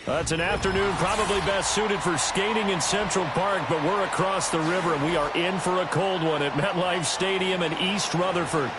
It's an afternoon probably best suited for skating in Central Park, but we're across the river, and we are in for a cold one at MetLife Stadium in East Rutherford.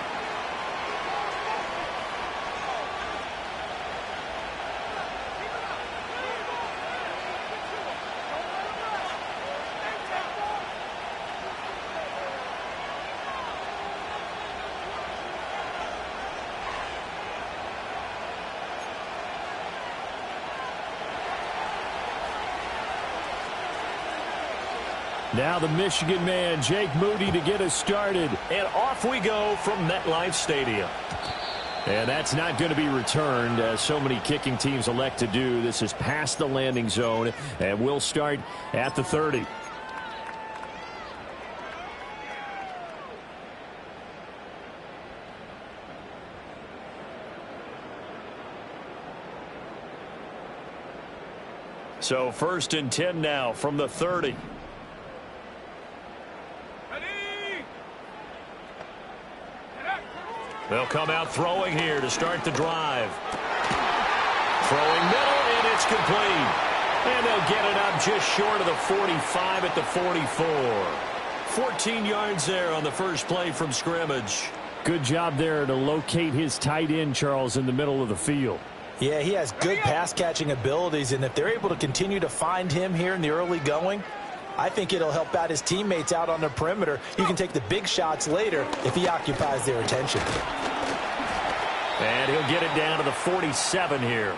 Now the Michigan man, Jake Moody, to get us started. And off we go from MetLife Stadium. And that's not going to be returned, as so many kicking teams elect to do. This is past the landing zone, and we'll start at the 30. So 1st and 10 now from the 30. They'll come out throwing here to start the drive. Throwing middle, and it's complete. And they'll get it up just short of the 45 at the 44. 14 yards there on the first play from scrimmage. Good job there to locate his tight end, Charles, in the middle of the field. Yeah, he has good pass-catching abilities, and if they're able to continue to find him here in the early going, I think it'll help out his teammates out on the perimeter. You can take the big shots later if he occupies their attention. And he'll get it down to the 47 here.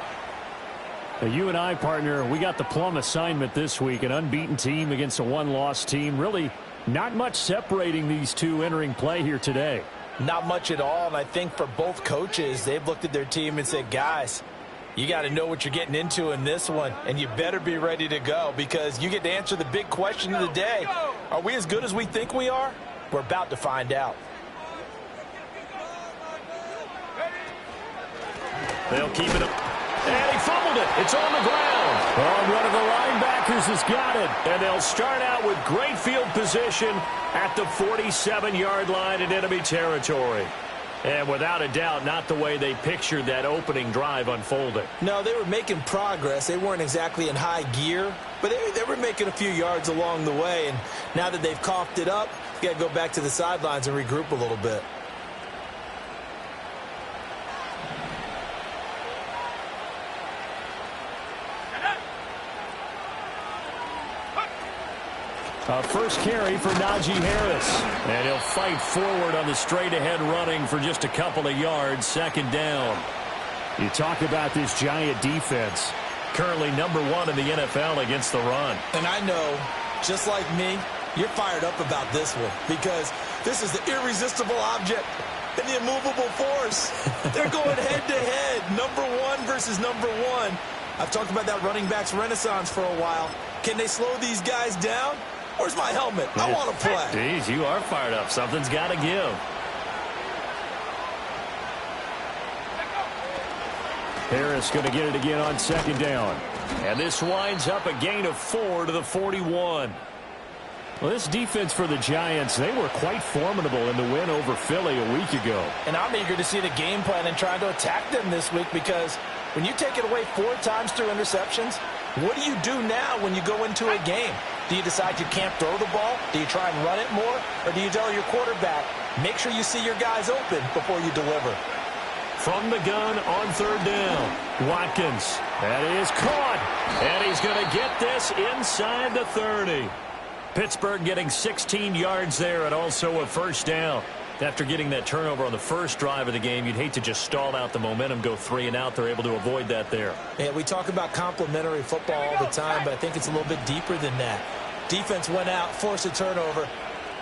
Now, you and I, partner, we got the plum assignment this week. An unbeaten team against a one-loss team. Really not much separating these two entering play here today. Not much at all, and I think for both coaches, they've looked at their team and said, guys, you got to know what you're getting into in this one, and you better be ready to go because you get to answer the big question of the day. Are we as good as we think we are? We're about to find out. They'll keep it up. And he fumbled it. It's on the ground. Oh, one of the linebackers has got it. And they'll start out with great field position at the 47-yard line in enemy territory. And without a doubt, not the way they pictured that opening drive unfolding. No, they were making progress. They weren't exactly in high gear, but they were making a few yards along the way. And now that they've coughed it up, you got to go back to the sidelines and regroup a little bit. First carry for Najee Harris. And he'll fight forward on the straight-ahead running for just a couple of yards. 2nd down. You talk about this Giant defense. Currently #1 in the NFL against the run. And I know, just like me, you're fired up about this one because this is the irresistible object and the immovable force. They're going head-to-head, #1 versus #1. I've talked about that running backs renaissance for a while. Can they slow these guys down? Where's my helmet? I want to play. Jeez, you are fired up. Something's got to give. Harris going to get it again on 2nd down. And this winds up a gain of 4 to the 41. Well, this defense for the Giants, they were quite formidable in the win over Philly a week ago. And I'm eager to see the game plan and trying to attack them this week because when you take it away 4 times through interceptions, what do you do now when you go into a game? Do you decide you can't throw the ball? Do you try and run it more? Or do you tell your quarterback, make sure you see your guys open before you deliver? From the gun on 3rd down, Watkins. That is caught. And he's going to get this inside the 30. Pittsburgh getting 16 yards there and also a 1st down. After getting that turnover on the first drive of the game, you'd hate to just stall out the momentum, go 3 and out. They're able to avoid that there. Yeah, we talk about complementary football all the time, but I think it's a little bit deeper than that. Defense went out, forced a turnover,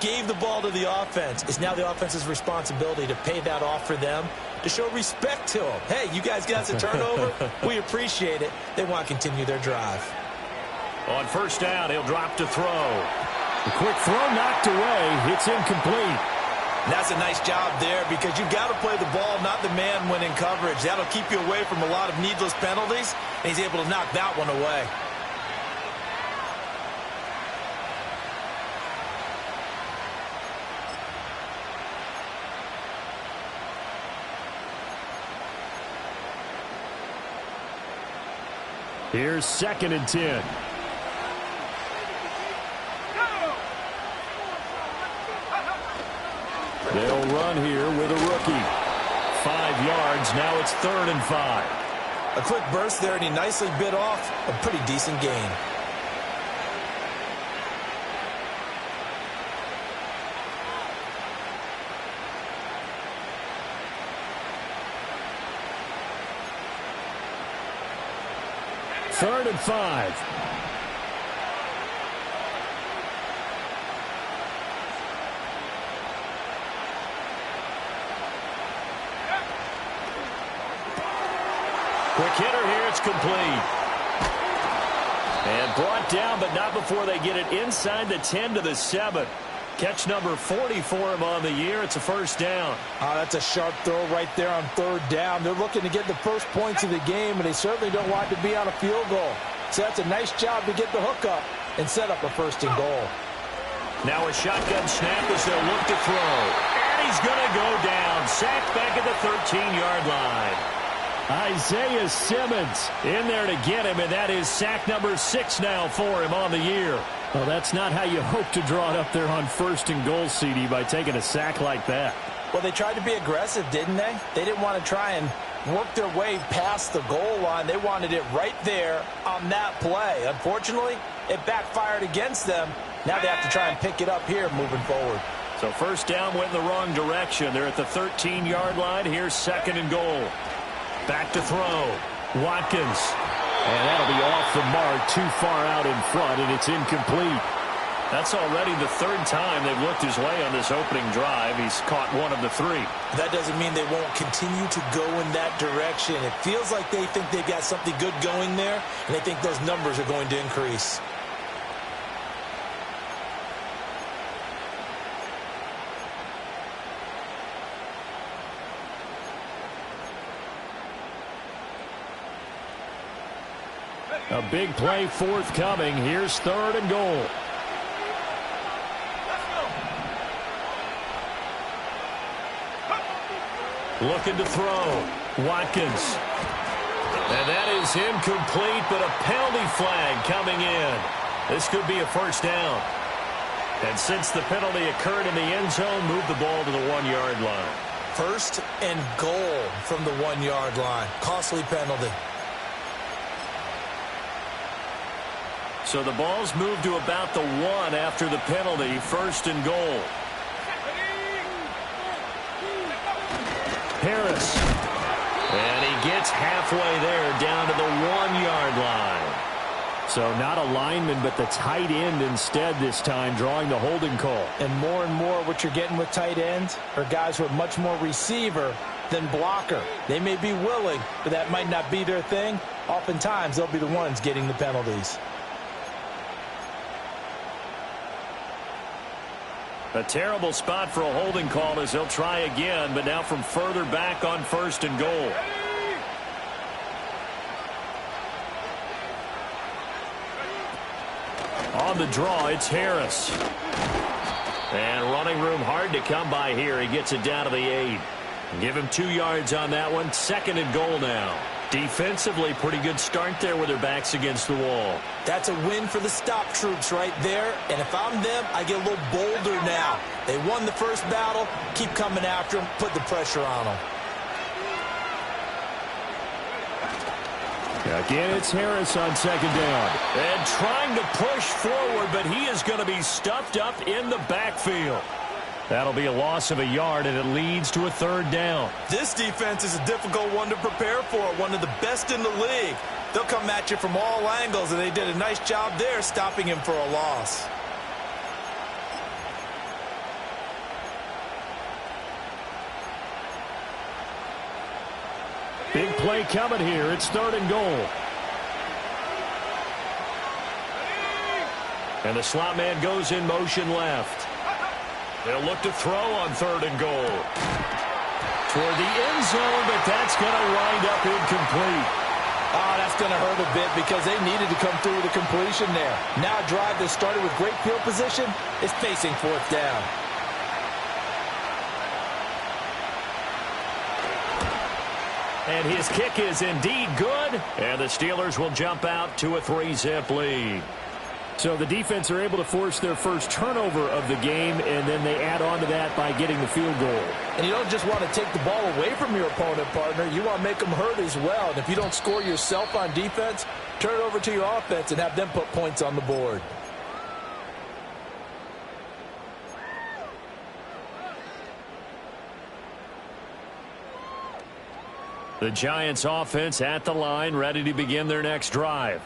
gave the ball to the offense. It's now the offense's responsibility to pay that off for them, to show respect to them. Hey, you guys got a turnover? We appreciate it. They want to continue their drive. On 1st down, he'll drop to throw. A quick throw knocked away. It's incomplete. That's a nice job there because you've got to play the ball, not the man when in coverage. That'll keep you away from a lot of needless penalties, and he's able to knock that one away. Here's 2nd and 10. They'll run here with a rookie. 5 yards. Now it's 3rd and 5. A quick burst there, and he nicely bit off a pretty decent gain. Third and 5. Quick hitter here. It's complete. And brought down, but not before they get it inside the 10 to the 7. Catch number 40 for him on the year. It's a first down. Oh, that's a sharp throw right there on 3rd down. They're looking to get the first points of the game, and they certainly don't want to be on a field goal. So that's a nice job to get the hook up and set up a 1st and goal. Now a shotgun snap as they'll look to throw. And he's going to go down. Sacked back at the 13-yard line. Isaiah Simmons in there to get him, and that is sack number 6 now for him on the year. Well, that's not how you hope to draw it up there on 1st and goal, CD, by taking a sack like that. Well, they tried to be aggressive, didn't they? They didn't want to try and work their way past the goal line. They wanted it right there on that play. Unfortunately, it backfired against them. Now they have to try and pick it up here moving forward. So first down went in the wrong direction. They're at the 13-yard line. Here's 2nd and goal. Back to throw. Watkins. And that'll be off the mark, too far out in front, and it's incomplete. That's already the 3rd time they've looked his way on this opening drive. He's caught 1 of the 3. That doesn't mean they won't continue to go in that direction. It feels like they think they've got something good going there, and they think those numbers are going to increase. A big play forthcoming. Here's 3rd and goal. Looking to throw. Watkins. And that is incomplete, but a penalty flag coming in. This could be a first down. And since the penalty occurred in the end zone, move the ball to the 1-yard line. 1st and goal from the 1-yard line. Costly penalty. So the ball's moved to about the 1 after the penalty. 1st and goal. Harris. And he gets halfway there down to the 1-yard line. So not a lineman, but the tight end instead this time, drawing the holding call. And more what you're getting with tight ends are guys who are much more receiver than blocker. They may be willing, but that might not be their thing. Oftentimes, they'll be the ones getting the penalties. A terrible spot for a holding call as they'll try again, but now from further back on 1st and goal. On the draw, it's Harris. And running room hard to come by here. He gets it down to the 8. Give him 2 yards on that one. 2nd and goal now. Defensively, pretty good start there with their backs against the wall. That's a win for the stop troops right there. And if I'm them, I get a little bolder now. They won the first battle. Keep coming after them. Put the pressure on them. Again, it's Harris on 2nd down. And trying to push forward, but he is going to be stuffed up in the backfield. That'll be a loss of a yard, and it leads to a 3rd down. This defense is a difficult one to prepare for, one of the best in the league. They'll come at you from all angles, and they did a nice job there stopping him for a loss. Big play coming here. It's 3rd and goal. And the slot man goes in motion left. They'll look to throw on 3rd and goal. Toward the end zone, but that's going to wind up incomplete. Oh, that's going to hurt a bit because they needed to come through with a completion there. Now a drive that started with great field position is facing 4th down. And his kick is indeed good. And the Steelers will jump out to a 3-zip lead. So the defense are able to force their first turnover of the game, and then they add on to that by getting the field goal. And you don't just want to take the ball away from your opponent, partner. You want to make them hurt as well. And if you don't score yourself on defense, turn it over to your offense and have them put points on the board. The Giants offense at the line, ready to begin their next drive.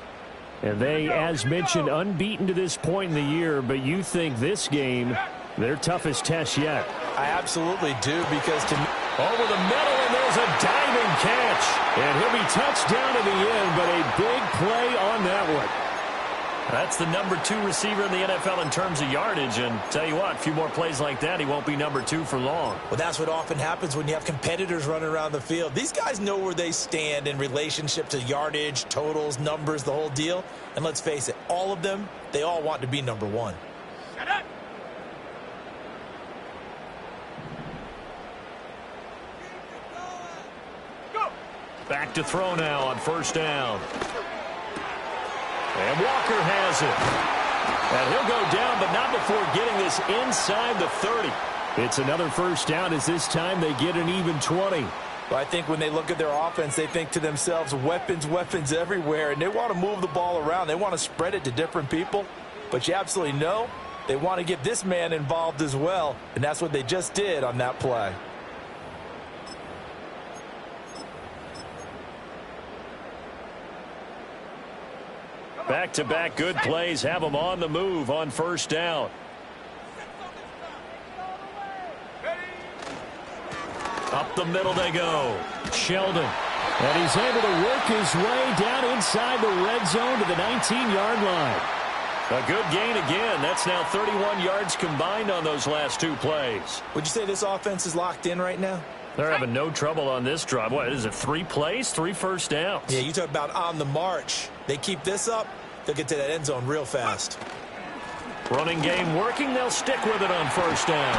And they, as mentioned, unbeaten to this point in the year, but you think this game, their toughest test yet. I absolutely do, because to me, over the middle, and there's a diving catch. And he'll be touched down to the end, but a big play on that one. That's the number 2 receiver in the NFL in terms of yardage. And tell you what, a few more plays like that, he won't be number 2 for long. Well, that's what often happens when you have competitors running around the field. These guys know where they stand in relationship to yardage, totals, numbers, the whole deal. And let's face it, all of them, they all want to be number 1. Shut up. Go. Back to throw now on first down. And Walker has it. And he'll go down, but not before getting this inside the 30. It's another first down, as this time they get an even 20. Well, I think when they look at their offense, they think to themselves, weapons, weapons everywhere, and they want to move the ball around. They want to spread it to different people. But you absolutely know they want to get this man involved as well, and that's what they just did on that play. Back-to-back good plays have them on the move on first down. Up the middle they go. Sheldon. And he's able to work his way down inside the red zone to the 19-yard line. A good gain again. That's now 31 yards combined on those last 2 plays. Would you say this offense is locked in right now? They're having no trouble on this drive. What is it, 3 plays, 3 first downs? Yeah, you talk about on the march. They keep this up, they'll get to that end zone real fast. Running game working. They'll stick with it on first down.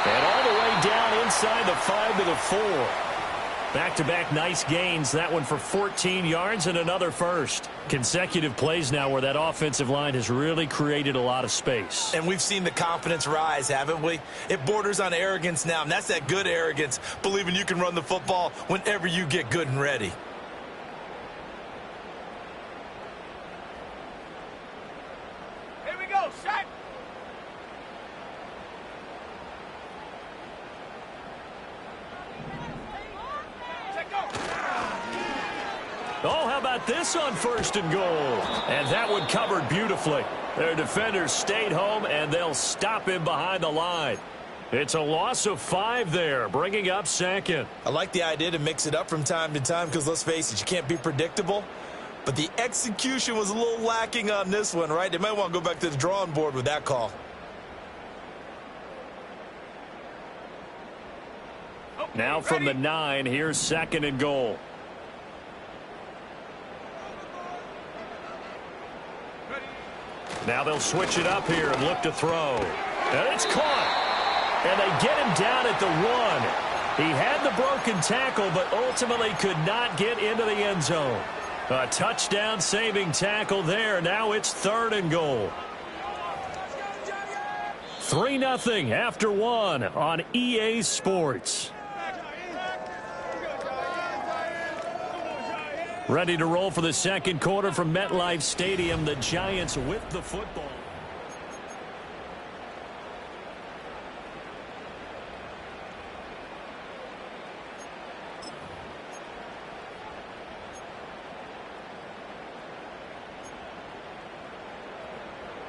And all the way down inside the 5 to the 4. Back-to-back nice gains. That one for 14 yards and another first. Consecutive plays now where that offensive line has really created a lot of space. And we've seen the confidence rise, haven't we? It borders on arrogance now, and that's that good arrogance, believing you can run the football whenever you get good and ready. Here we go, set. Oh, how about this on first and goal? And that one covered beautifully. Their defenders stayed home, and they'll stop him behind the line. It's a loss of 5 there, bringing up second. I like the idea to mix it up from time to time because, let's face it, you can't be predictable. But the execution was a little lacking on this one, right? They might want to go back to the drawing board with that call. Now from the 9, here's second and goal. Now they'll switch it up here and look to throw. And it's caught. And they get him down at the 1. He had the broken tackle, but ultimately could not get into the end zone. A touchdown-saving tackle there. Now it's third and goal. 3-0 after 1 on EA Sports. Ready to roll for the second quarter from MetLife Stadium. The Giants with the football.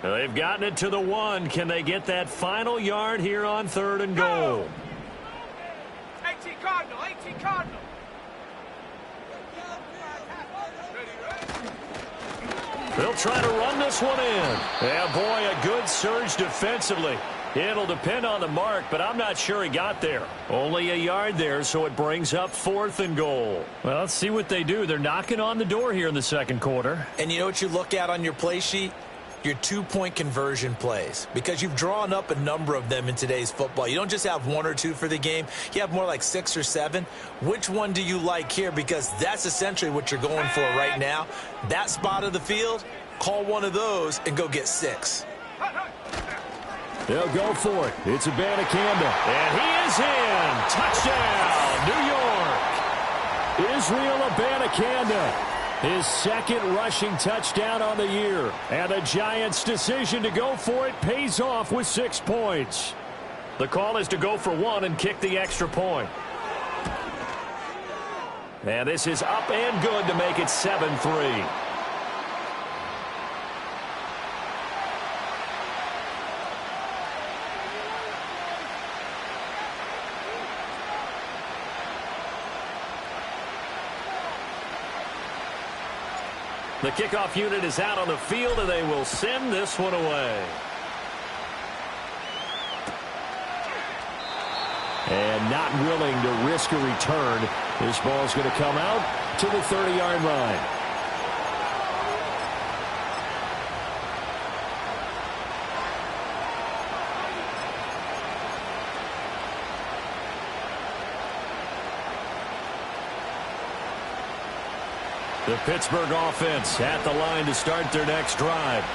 They've gotten it to the 1. Can they get that final yard here on third and goal? 18 Cardinal, 18 Cardinal. They'll try to run this one in. Yeah, boy, a good surge defensively. It'll depend on the mark, but I'm not sure he got there. Only a yard there, so it brings up fourth and goal. Well, let's see what they do. They're knocking on the door here in the second quarter. And you know what you look at on your play sheet? your two-point conversion plays, because you've drawn up a number of them in today's football. You don't just have one or two for the game. You have more like 6 or 7. Which one do you like here? Because that's essentially what you're going for right now. That spot of the field, call one of those and go get 6. They'll go for it. It's Abanikanda. And he is in. Touchdown, New York. Israel Abanikanda. His second rushing touchdown on the year. And the Giants' decision to go for it pays off with 6 points. The call is to go for 1 and kick the extra point. And this is up and good to make it 7-3. The kickoff unit is out on the field, and they will send this one away. And not willing to risk a return. This ball is going to come out to the 30-yard line. The Pittsburgh offense at the line to start their next drive.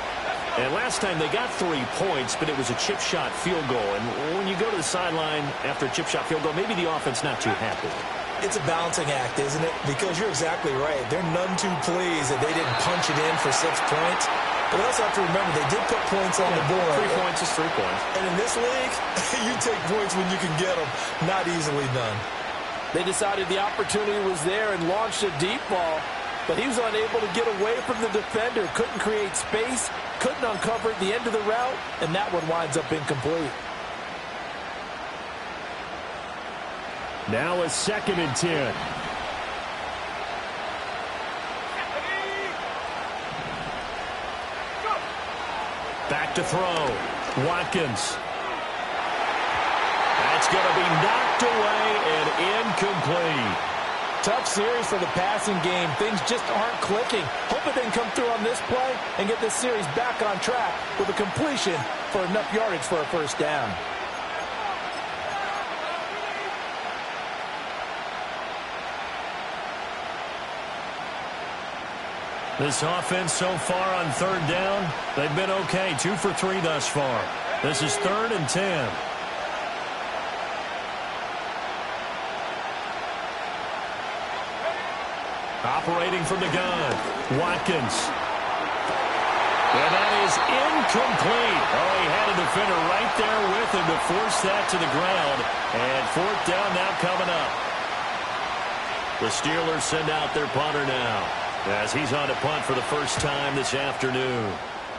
And last time they got 3 points, but it was a chip shot field goal. And when you go to the sideline after a chip shot field goal, maybe the offense not too happy. It's a balancing act, isn't it? Because you're exactly right. They're none too pleased that they didn't punch it in for 6 points. But we also have to remember they did put points on the board. 3 points is 3 points. And in this league, you take points when you can get them. Not easily done. They decided the opportunity was there and launched a deep ball. But he was unable to get away from the defender. Couldn't create space. Couldn't uncover at the end of the route. And that one winds up incomplete. Now a 2nd and 10. Back to throw. Watkins. That's going to be knocked away and incomplete. Tough series for the passing game. Things just aren't clicking. Hope they can come through on this play and get this series back on track with a completion for enough yardage for a first down. This offense so far on 3rd down, they've been okay. 2 for 3 thus far. This is 3rd and 10. Operating from the gun, Watkins. And that is incomplete. Oh, he had a defender right there with him to force that to the ground. And 4th down now coming up. The Steelers send out their punter now, as he's on to punt for the first time this afternoon.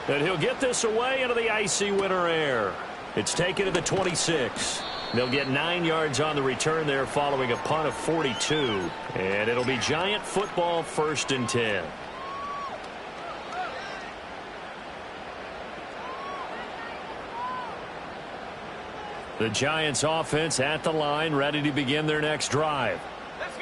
And he'll get this away into the icy winter air. It's taken to the 26. They'll get 9 yards on the return there following a punt of 42. And it'll be Giant football 1st and 10. The Giants offense at the line, ready to begin their next drive.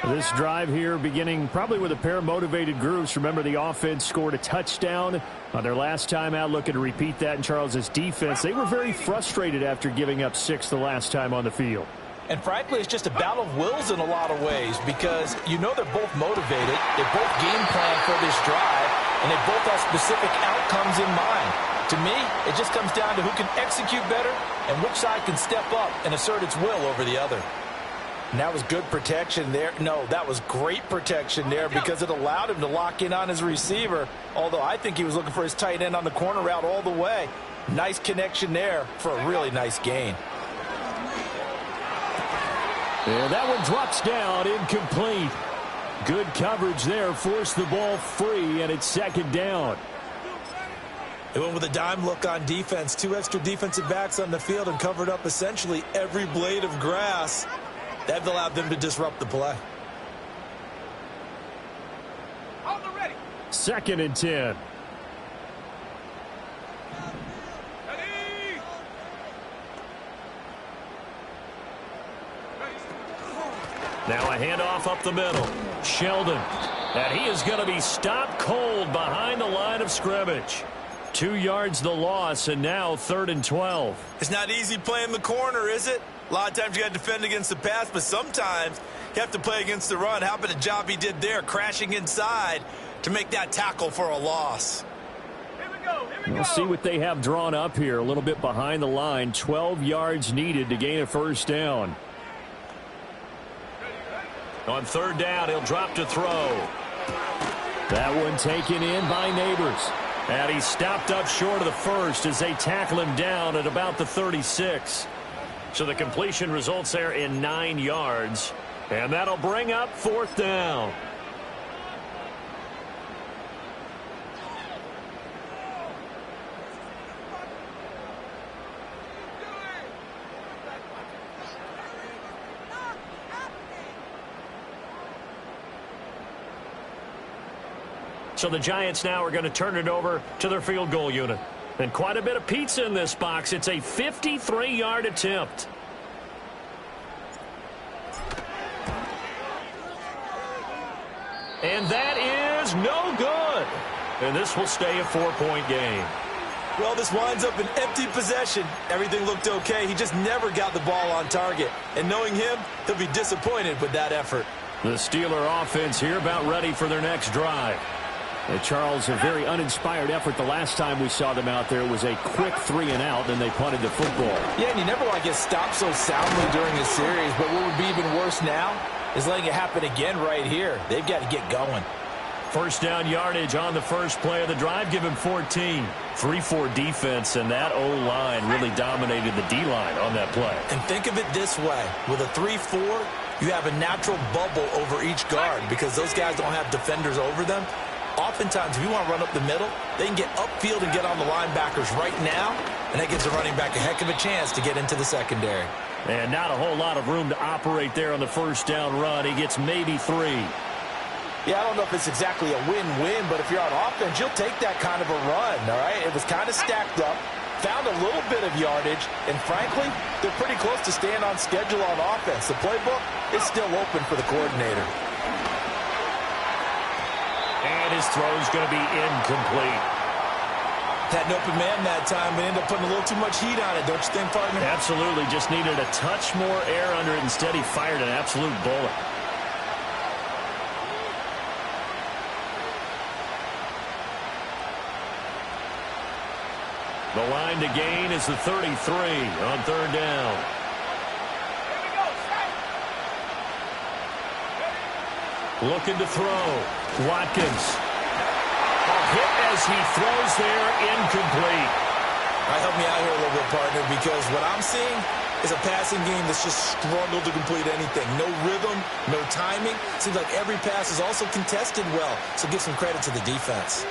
This drive here beginning probably with a pair of motivated groups. Remember, the offense scored a touchdown on their last time out. Looking to repeat that in Charles's defense. They were very frustrated after giving up 6 the last time on the field. And frankly, it's just a battle of wills in a lot of ways, because you know they're both motivated. They both game plan for this drive, and they both have specific outcomes in mind. To me, it just comes down to who can execute better and which side can step up and assert its will over the other. And that was good protection there. No, that was great protection there, because it allowed him to lock in on his receiver, although I think he was looking for his tight end on the corner route all the way. Nice connection there for a really nice gain. And that one drops down, incomplete. Good coverage there, forced the ball free, and it's 2nd down. They went with a dime look on defense. 2 extra defensive backs on the field and covered up essentially every blade of grass. That allowed them to disrupt the play. 2nd and 10. Now a handoff up the middle. Sheldon. And he is going to be stopped cold behind the line of scrimmage. 2 yards the loss, and now 3rd and 12. It's not easy playing the corner, is it? A lot of times you got to defend against the pass, but sometimes you have to play against the run. How about the job he did there, crashing inside to make that tackle for a loss? Here we go. We'll see what they have drawn up here. A little bit behind the line. 12 yards needed to gain a first down. On 3rd down, he'll drop to throw. That one taken in by Neighbors. And he stopped up short of the first as they tackle him down at about the 36. So the completion results there in 9 yards. And that'll bring up 4th down. So the Giants now are going to turn it over to their field goal unit. And quite a bit of pizza in this box. It's a 53-yard attempt. And that is no good. And this will stay a 4-point game. Well, this winds up an empty possession. Everything looked okay. He just never got the ball on target. And knowing him, he'll be disappointed with that effort. The Steeler offense here about ready for their next drive. Charles, a very uninspired effort the last time we saw them out there. It was a quick 3-and-out, and they punted the football. Yeah, and you never want to get stopped so soundly during a series, but what would be even worse now is letting it happen again right here. They've got to get going. First down yardage on the first play of the drive. Give him 14. 3-4 defense, and that O-line really dominated the D-line on that play. And think of it this way. With a 3-4, you have a natural bubble over each guard because those guys don't have defenders over them. Oftentimes, if you want to run up the middle, they can get upfield and get on the linebackers right now, and that gives the running back a heck of a chance to get into the secondary. And not a whole lot of room to operate there on the first down run. He gets maybe 3. Yeah, I don't know if it's exactly a win-win, but if you're on offense, you'll take that kind of a run, all right? It was kind of stacked up, found a little bit of yardage, and frankly, they're pretty close to staying on schedule on offense. The playbook is still open for the coordinator. And his throw's going to be incomplete. Had an open man that time, but ended up putting a little too much heat on it, don't you think, partner? Absolutely. Just needed a touch more air under it. Instead, he fired an absolute bullet. The line to gain is the 33 on 3rd down. Looking to throw. Watkins. A hit as he throws there, incomplete. All right, help me out here a little bit, partner, because what I'm seeing is a passing game that's just struggled to complete anything. No rhythm, no timing. Seems like every pass is also contested well, so give some credit to the defense.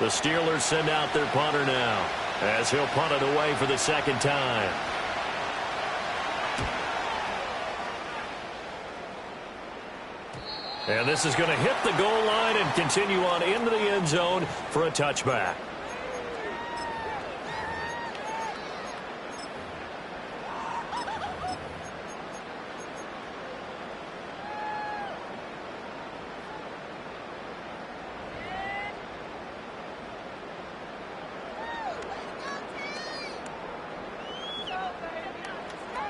The Steelers send out their punter now as he'll punt it away for the second time. And this is going to hit the goal line and continue on into the end zone for a touchback.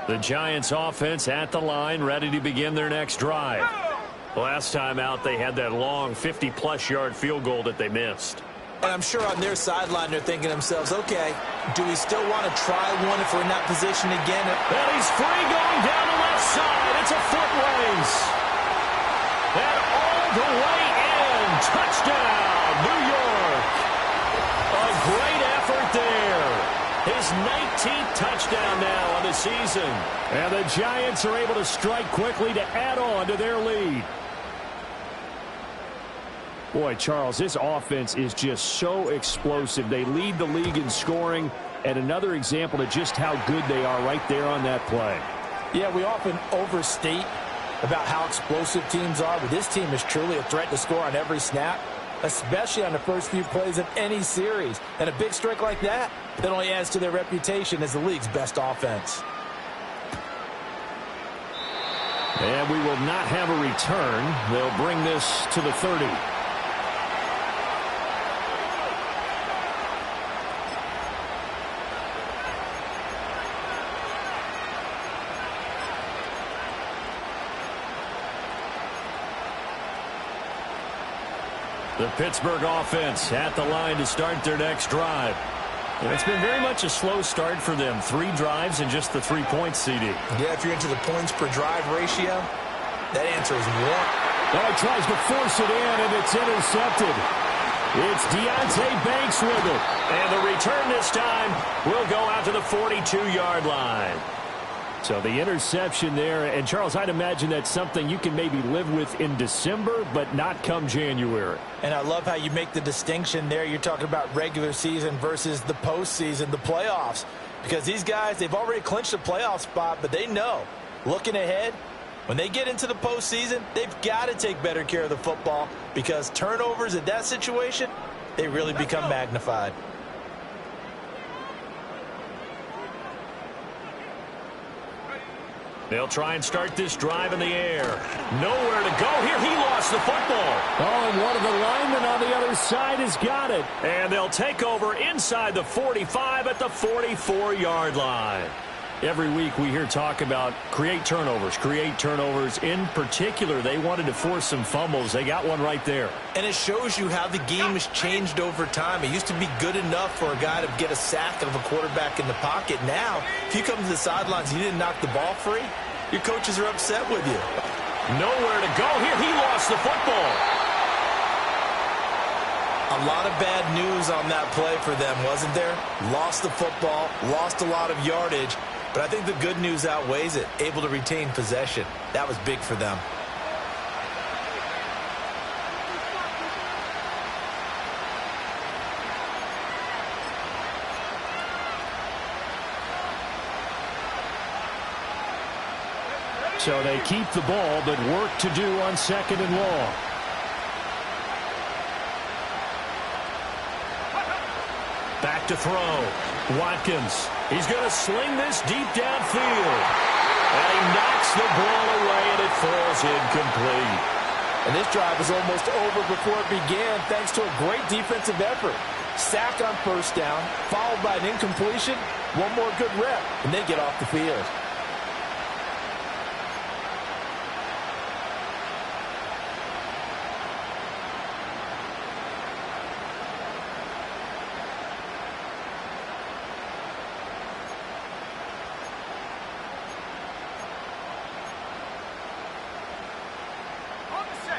The Giants offense at the line, ready to begin their next drive. Last time out, they had that long 50-plus yard field goal that they missed. And I'm sure on their sideline, they're thinking to themselves, okay, do we still want to try one if we're in that position again? And he's free going down the left side. It's a foot race. And all the way in. Touchdown, New York. A great effort there. His 19th touchdown now on the season. And the Giants are able to strike quickly to add on to their lead. Boy, Charles, this offense is just so explosive. They lead the league in scoring, and another example of just how good they are right there on that play. Yeah, we often overstate about how explosive teams are, but this team is truly a threat to score on every snap, especially on the first few plays of any series. And a big strike like that only adds to their reputation as the league's best offense. And we will not have a return. They'll bring this to the 30. The Pittsburgh offense at the line to start their next drive. And it's been very much a slow start for them. 3 drives and just the 3 points, CD. Yeah, if you're into the points per drive ratio, that answer is 1. Oh, he tries to force it in, and it's intercepted. It's Deonte Banks with it. And the return this time will go out to the 42-yard line. So the interception there, and Charles, I'd imagine that's something you can maybe live with in December, but not come January. And I love how you make the distinction there. You're talking about regular season versus the postseason, the playoffs. Because these guys, they've already clinched a playoff spot, but they know, looking ahead, when they get into the postseason, they've got to take better care of the football because turnovers in that situation, they really become magnified. They'll try and start this drive in the air. Nowhere to go here. He lost the football. Oh, and one of the linemen on the other side has got it. And they'll take over inside the 45 at the 44-yard line. Every week we hear talk about create turnovers. In particular, they wanted to force some fumbles. They got one right there. And it shows you how the game has changed over time. It used to be good enough for a guy to get a sack of a quarterback in the pocket. Now, if you come to the sidelines and you didn't knock the ball free, your coaches are upset with you. Nowhere to go here. He lost the football. A lot of bad news on that play for them, wasn't there? Lost the football, lost a lot of yardage. But I think the good news outweighs it. Able to retain possession. That was big for them. So they keep the ball, but work to do on 2nd and long. Back to throw. Watkins. He's going to sling this deep downfield. And he knocks the ball away, and it falls incomplete. And this drive is almost over before it began thanks to a great defensive effort. Sack on first down, followed by an incompletion, one more good rep, and they get off the field.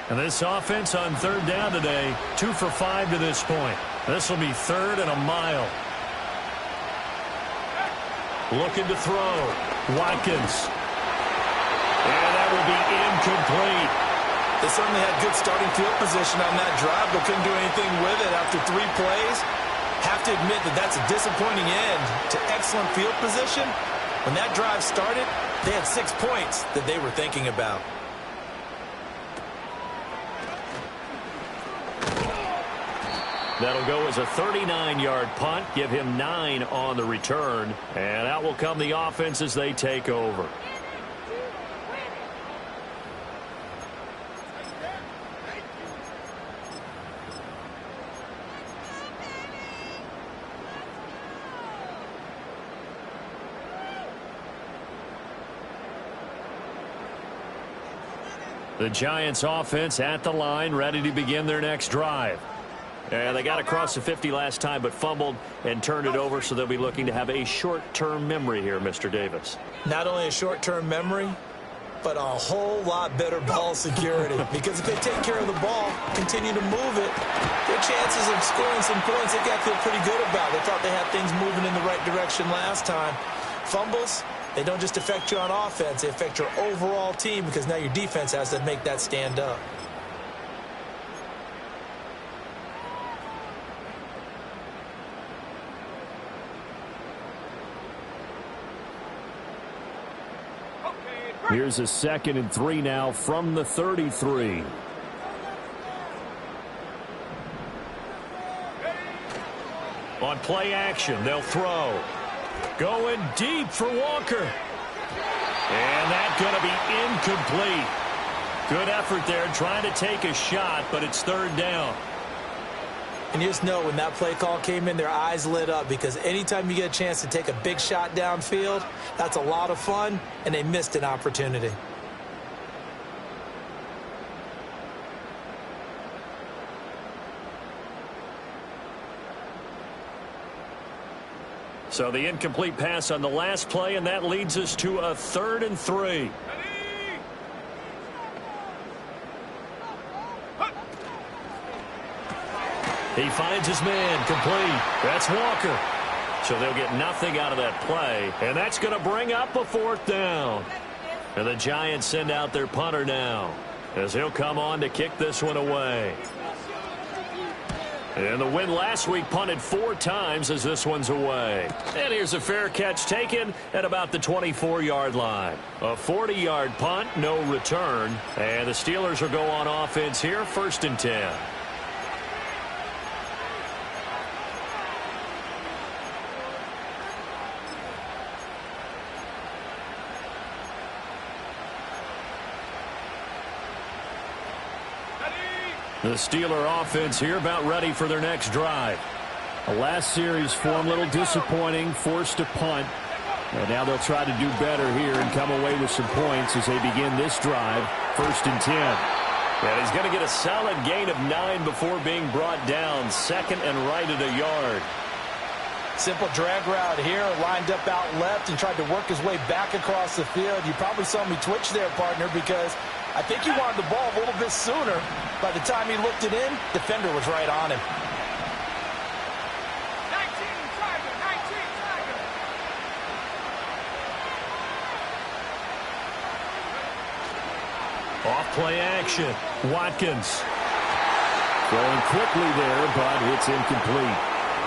And this offense on 3rd down today, 2 for 5 to this point. This will be 3rd and a mile. Looking to throw. Watkins. And that will be incomplete. They certainly had good starting field position on that drive, but couldn't do anything with it after 3 plays. Have to admit that that's a disappointing end to excellent field position. When that drive started, they had 6 points that they were thinking about. That'll go as a 39-yard punt. Give him 9 on the return. And out will come the offense as they take over. The Giants offense at the line, ready to begin their next drive. And they got across the 50 last time, but fumbled and turned it over, so they'll be looking to have a short-term memory here, Mr. Davis. Not only a short-term memory, but a whole lot better ball security. Because if they take care of the ball, continue to move it, their chances of scoring some points, they got to feel pretty good about. They thought they had things moving in the right direction last time. Fumbles, they don't just affect you on offense, they affect your overall team because now your defense has to make that stand up. Here's a 2nd and 3 now from the 33. On play action, they'll throw. Going deep for Walker. And that's going to be incomplete. Good effort there trying to take a shot, but it's third down. And you just know when that play call came in, their eyes lit up, because anytime you get a chance to take a big shot downfield, that's a lot of fun, and they missed an opportunity. So the incomplete pass on the last play, and that leads us to a 3rd and 3. He finds his man, complete. That's Walker. So they'll get nothing out of that play, and that's going to bring up a 4th down. And the Giants send out their punter now, as he'll come on to kick this one away. And the win last week punted 4 times as this one's away. And here's a fair catch taken at about the 24-yard line. A 40-yard punt, no return. And the Steelers will go on offense here, 1st and 10. The Steeler offense here about ready for their next drive. The last series form a little disappointing, forced to punt. And now they'll try to do better here and come away with some points as they begin this drive, 1st and 10. And he's going to get a solid gain of 9 before being brought down, 2nd and right at a yard. Simple drag route here, lined up out left and tried to work his way back across the field. You probably saw me twitch there, partner, because I think he wanted the ball a little bit sooner. By the time he looked it in, defender was right on him. 19 Tiger, 19 Tiger. Off play action. Watkins. Going quickly there, but it's incomplete.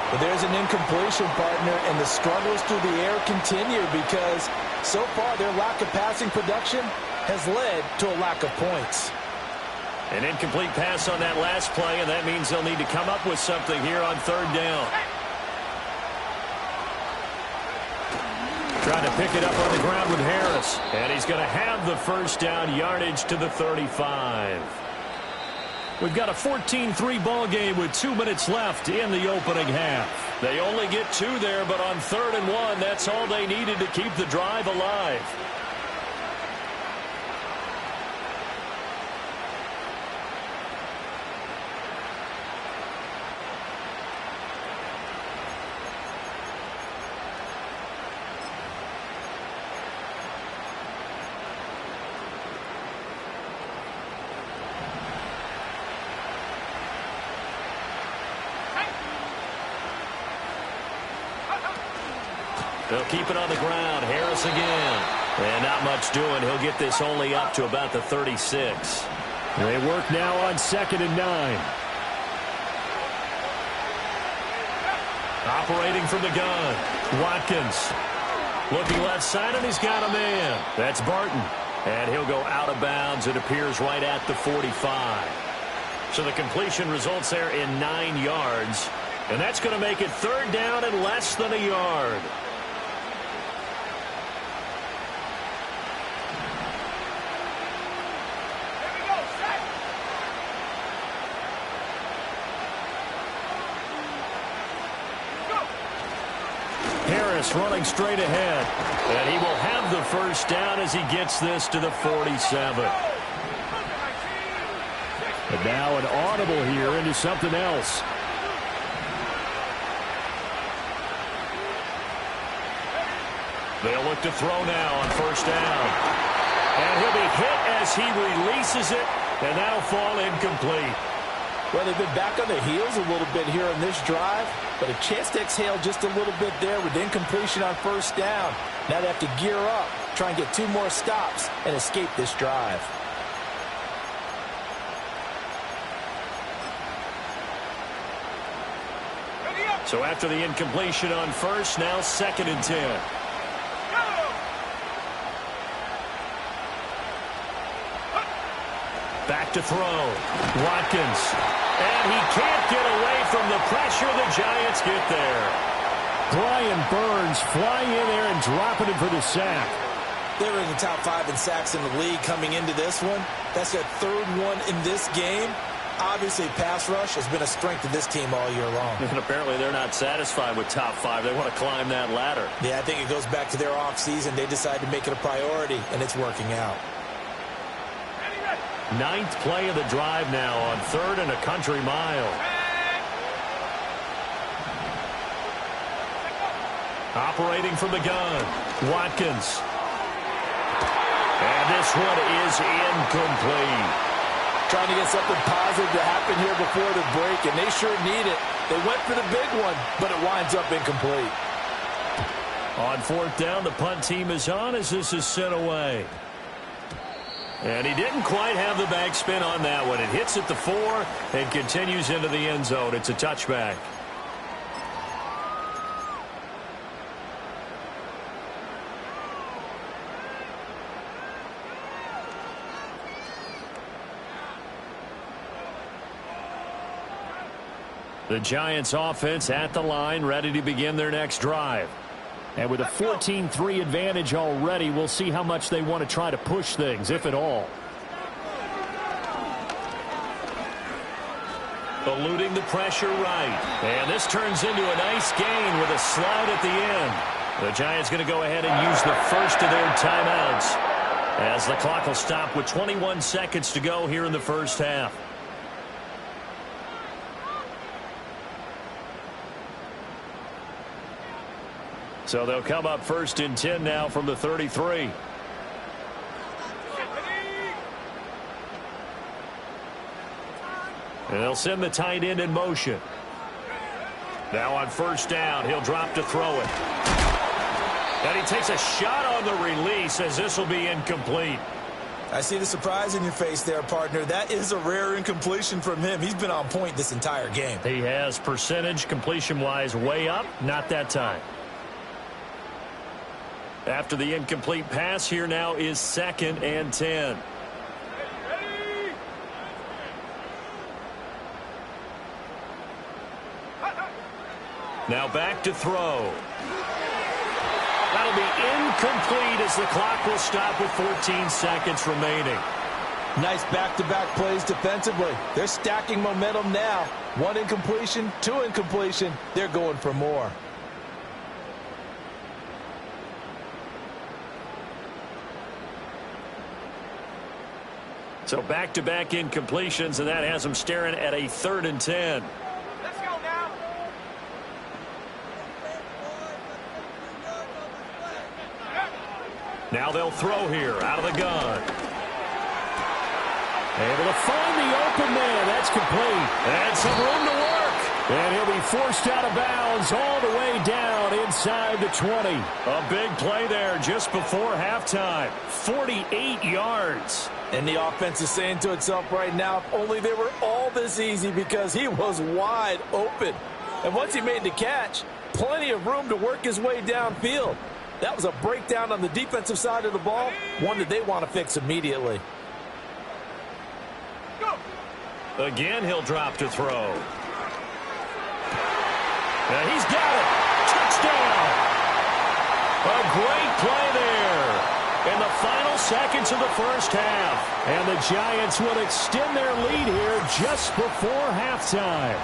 But there's an incompletion, partner, and the struggles through the air continue because so far their lack of passing production has led to a lack of points. An incomplete pass on that last play, and that means they'll need to come up with something here on 3rd down. Trying to pick it up on the ground with Harris. And he's going to have the 1st down, yardage to the 35. We've got a 14-3 ball game with 2 minutes left in the opening half. They only get 2 there, but on 3rd and 1, that's all they needed to keep the drive alive. They'll keep it on the ground. Harris again. And not much doing. He'll get this only up to about the 36. They work now on 2nd and 9. Operating from the gun. Watkins. Looking left side, and he's got a man. That's Barton. And he'll go out of bounds. It appears right at the 45. So the completion results there in 9 yards. And that's going to make it 3rd down and less than a yard. Harris running straight ahead. And he will have the 1st down as he gets this to the 47. But now an audible here into something else. They'll look to throw now on 1st down. And he'll be hit as he releases it, and that'll fall incomplete. Well, they've been back on their heels a little bit here on this drive, but a chance to exhale just a little bit there with incompletion on 1st down. Now they have to gear up, try and get 2 more stops, and escape this drive. So after the incompletion on 1st, now 2nd and 10. Back to throw. Watkins. And he can't get away from the pressure. The Giants get there. Brian Burns flying in there and dropping him for the sack. They were in the top 5 in sacks in the league coming into this one. That's their 3rd one in this game. Obviously, pass rush has been a strength of this team all year long. And apparently they're not satisfied with top 5. They want to climb that ladder. Yeah, I think it goes back to their offseason. They decided to make it a priority, and it's working out. 9th play of the drive now on 3rd and a country mile. Operating from the gun, Watkins. And this one is incomplete. Trying to get something positive to happen here before the break, and they sure need it. They went for the big one, but it winds up incomplete. On 4th down, the punt team is on as this is sent away. And he didn't quite have the backspin on that one. It hits at the 4 and continues into the end zone. It's a touchback. The Giants offense at the line, ready to begin their next drive. And with a 14-3 advantage already, we'll see how much they want to try to push things, if at all. Eluding the pressure right. And this turns into a nice gain with a slide at the end. The Giants going to go ahead and use the first of their timeouts as the clock will stop with 21 seconds to go here in the first half. So they'll come up 1st and 10 now from the 33. And they'll send the tight end in motion. Now on 1st down, he'll drop to throw it. And he takes a shot on the release as this will be incomplete. I see the surprise in your face there, partner. That is a rare incompletion from him. He's been on point this entire game. He has percentage completion-wise way up, not that time. After the incomplete pass, here now is 2nd and 10. Now back to throw. That'll be incomplete as the clock will stop with 14 seconds remaining. Nice back-to-back plays defensively. They're stacking momentum now. 1 incompletion, 2 incompletion. They're going for more. So back-to-back incompletions, and that has them staring at a 3rd and 10. Let's go now. Now they'll throw here out of the gun. Able to find the open man. That's complete. And some room to work. And he'll be forced out of bounds all the way down inside the 20. A big play there just before halftime. 48 yards. And the offense is saying to itself right now, if only they were all this easy, because he was wide open. And once he made the catch, plenty of room to work his way downfield. That was a breakdown on the defensive side of the ball, one that they want to fix immediately. Again, he'll drop to throw. And he's got it. Touchdown. A great play there. In the final seconds of the first half. And the Giants will extend their lead here just before halftime.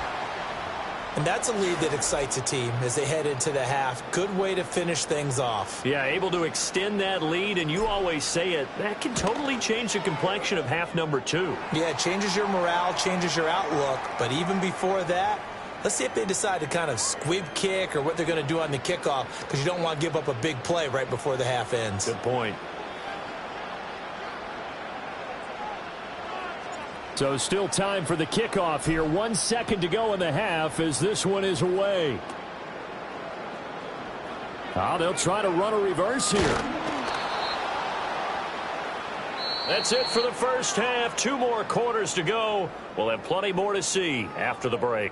And that's a lead that excites a team as they head into the half. Good way to finish things off. Yeah, able to extend that lead, and you always say it, that can totally change the complexion of half number 2. Yeah, it changes your morale, changes your outlook. But even before that, let's see if they decide to kind of squib kick or what they're going to do on the kickoff, because you don't want to give up a big play right before the half ends. Good point. So still time for the kickoff here. 1 second to go in the half as this one is away. They'll try to run a reverse here. That's it for the first half. 2 more quarters to go. We'll have plenty more to see after the break.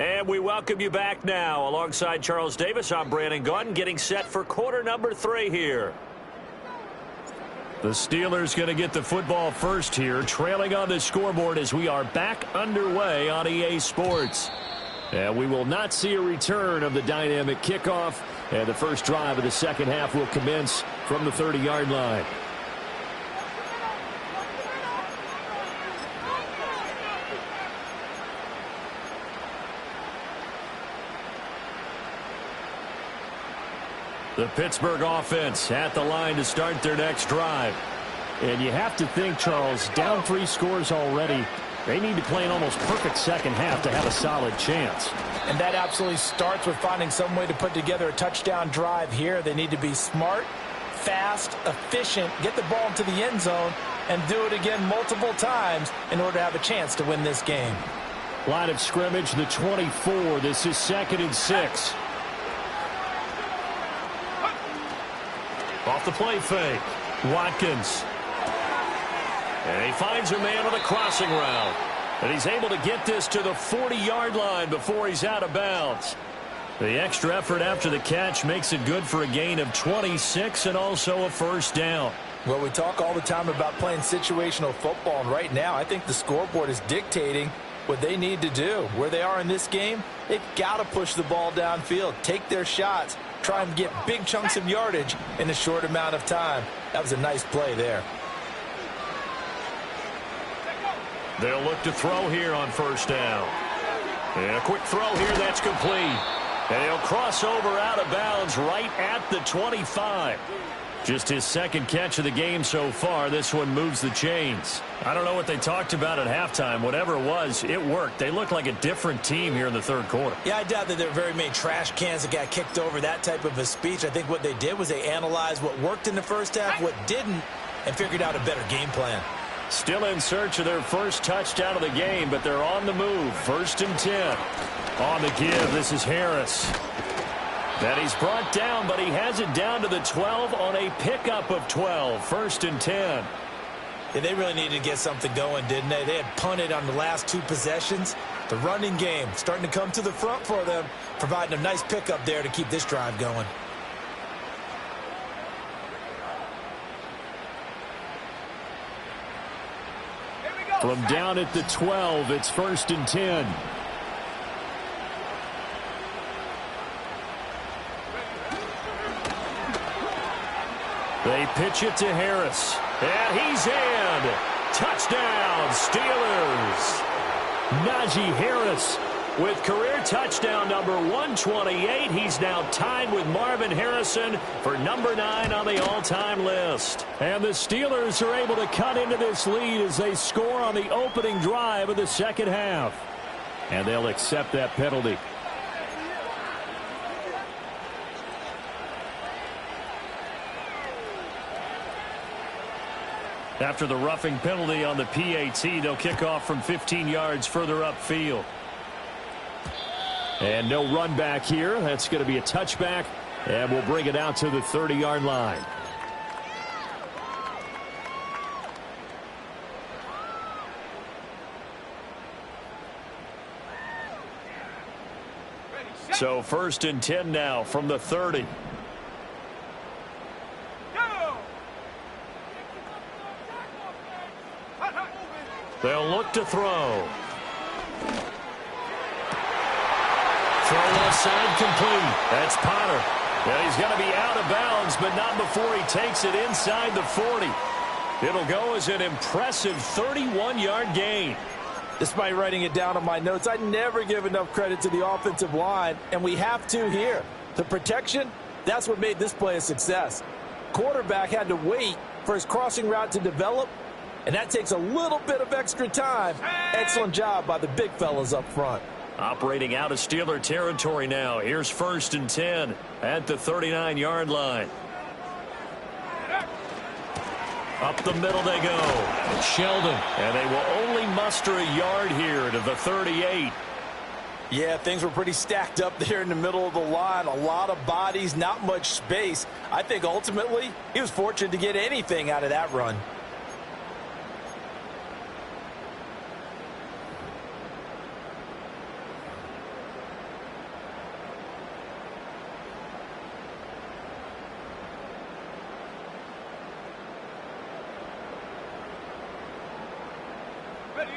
And we welcome you back now. Alongside Charles Davis, I'm Brandon Gaudin, getting set for quarter number 3 here. The Steelers going to get the football first here, trailing on the scoreboard as we are back underway on EA Sports. And we will not see a return of the dynamic kickoff, and the first drive of the second half will commence from the 30-yard line. The Pittsburgh offense at the line to start their next drive. And you have to think, Charles, down 3 scores already. They need to play an almost perfect second half to have a solid chance. And that absolutely starts with finding some way to put together a touchdown drive here. They need to be smart, fast, efficient, get the ball into the end zone, and do it again multiple times in order to have a chance to win this game. Line of scrimmage, the 24. This is 2nd and 6. Off the play fake, Watkins. And he finds a man on a crossing route. And he's able to get this to the 40-yard line before he's out of bounds. The extra effort after the catch makes it good for a gain of 26 and also a first down. Well, we talk all the time about playing situational football, and right now I think the scoreboard is dictating what they need to do. Where they are in this game, they've got to push the ball downfield, take their shots, try and get big chunks of yardage in a short amount of time. That was a nice play there. They'll look to throw here on first down. And a quick throw here, that's complete. And he'll cross over out of bounds right at the 25. Just his second catch of the game so far. This one moves the chains. I don't know what they talked about at halftime. Whatever it was, it worked. They look like a different team here in the third quarter. Yeah, I doubt that there were very many trash cans that got kicked over, that type of a speech. I think what they did was they analyzed what worked in the first half, what didn't, and figured out a better game plan. Still in search of their first touchdown of the game, but they're on the move. 1st and 10. On the give, this is Harris. Then he's brought down, but he has it down to the 12 on a pickup of 12. 1st and 10. Yeah, they really needed to get something going, didn't they? They had punted on the last 2 possessions. The running game starting to come to the front for them, providing a nice pickup there to keep this drive going. From down at the 12, it's 1st and 10. They pitch it to Harris. And he's in. Touchdown, Steelers. Najee Harris with career touchdown number 128. He's now tied with Marvin Harrison for number 9 on the all-time list. And the Steelers are able to cut into this lead as they score on the opening drive of the second half. And they'll accept that penalty. After the roughing penalty on the PAT, they'll kick off from 15 yards further upfield. And no run back here. That's going to be a touchback, and we'll bring it out to the 30-yard line. So 1st and 10 now from the 30. They'll look to throw. Throw left side complete. That's Potter. And he's going to be out of bounds, but not before he takes it inside the 40. It'll go as an impressive 31-yard gain. Despite writing it down on my notes, I never give enough credit to the offensive line, and we have to here. The protection, that's what made this play a success. Quarterback had to wait for his crossing route to develop, and that takes a little bit of extra time. Excellent job by the big fellas up front. Operating out of Steeler territory now. Here's 1st and 10 at the 39-yard line. Up the middle they go. Sheldon. And they will only muster a yard here to the 38. Yeah, things were pretty stacked up there in the middle of the line. A lot of bodies, not much space. I think ultimately he was fortunate to get anything out of that run.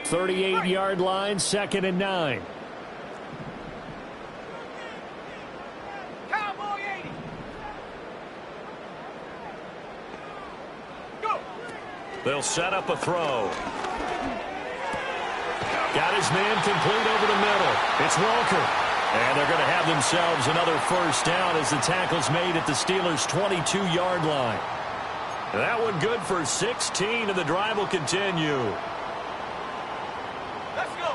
38-yard line, 2nd and 9. Cowboy 80. Go. They'll set up a throw. Got his man complete over the middle. It's Walker. And they're going to have themselves another first down as the tackle's made at the Steelers' 22-yard line. That one good for 16, and the drive will continue. Let's go.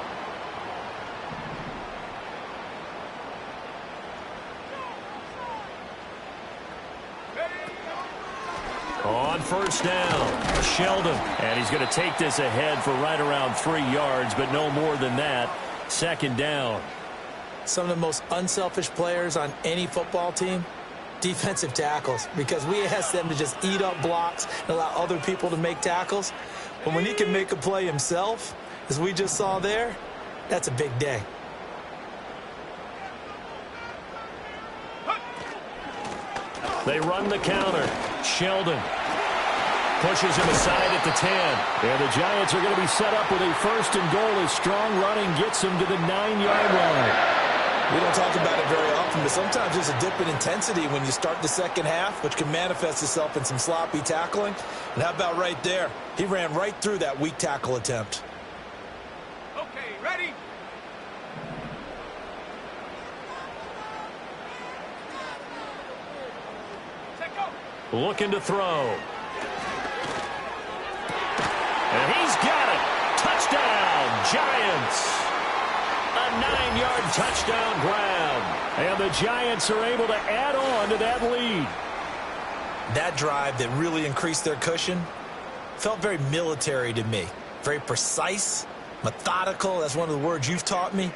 On first down, Sheldon. And he's going to take this ahead for right around 3 yards, but no more than that. 2nd down. Some of the most unselfish players on any football team, defensive tackles, because we ask them to just eat up blocks and allow other people to make tackles. But when he can make a play himself, as we just saw there, that's a big day. They run the counter. Sheldon pushes him aside at the 10. And the Giants are going to be set up with a 1st and goal as strong running gets them to the 9-yard line. We don't talk about it very often, but sometimes there's a dip in intensity when you start the second half, which can manifest itself in some sloppy tackling. And how about right there? He ran right through that weak tackle attempt. Okay, ready? Set go. Looking to throw. And he's got it. Touchdown, Giants. A 9-yard touchdown grab. And the Giants are able to add on to that lead. That drive that really increased their cushion felt very military to me. Very precise, methodical. That's one of the words you've taught me.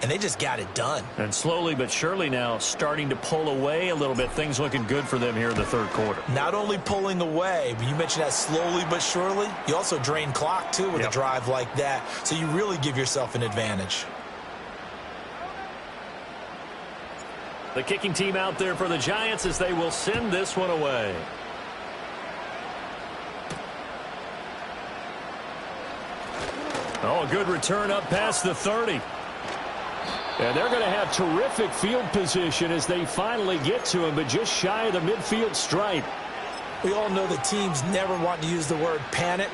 And they just got it done. And slowly but surely now starting to pull away a little bit. Things looking good for them here in the 3rd quarter. Not only pulling away, but you mentioned that slowly but surely. You also drain clock, too, with a drive like that. So you really give yourself an advantage. The kicking team out there for the Giants as they will send this one away. Oh, a good return up past the 30. And they're going to have terrific field position as they finally get to him, but just shy of the midfield stripe. We all know the teams never want to use the word panic,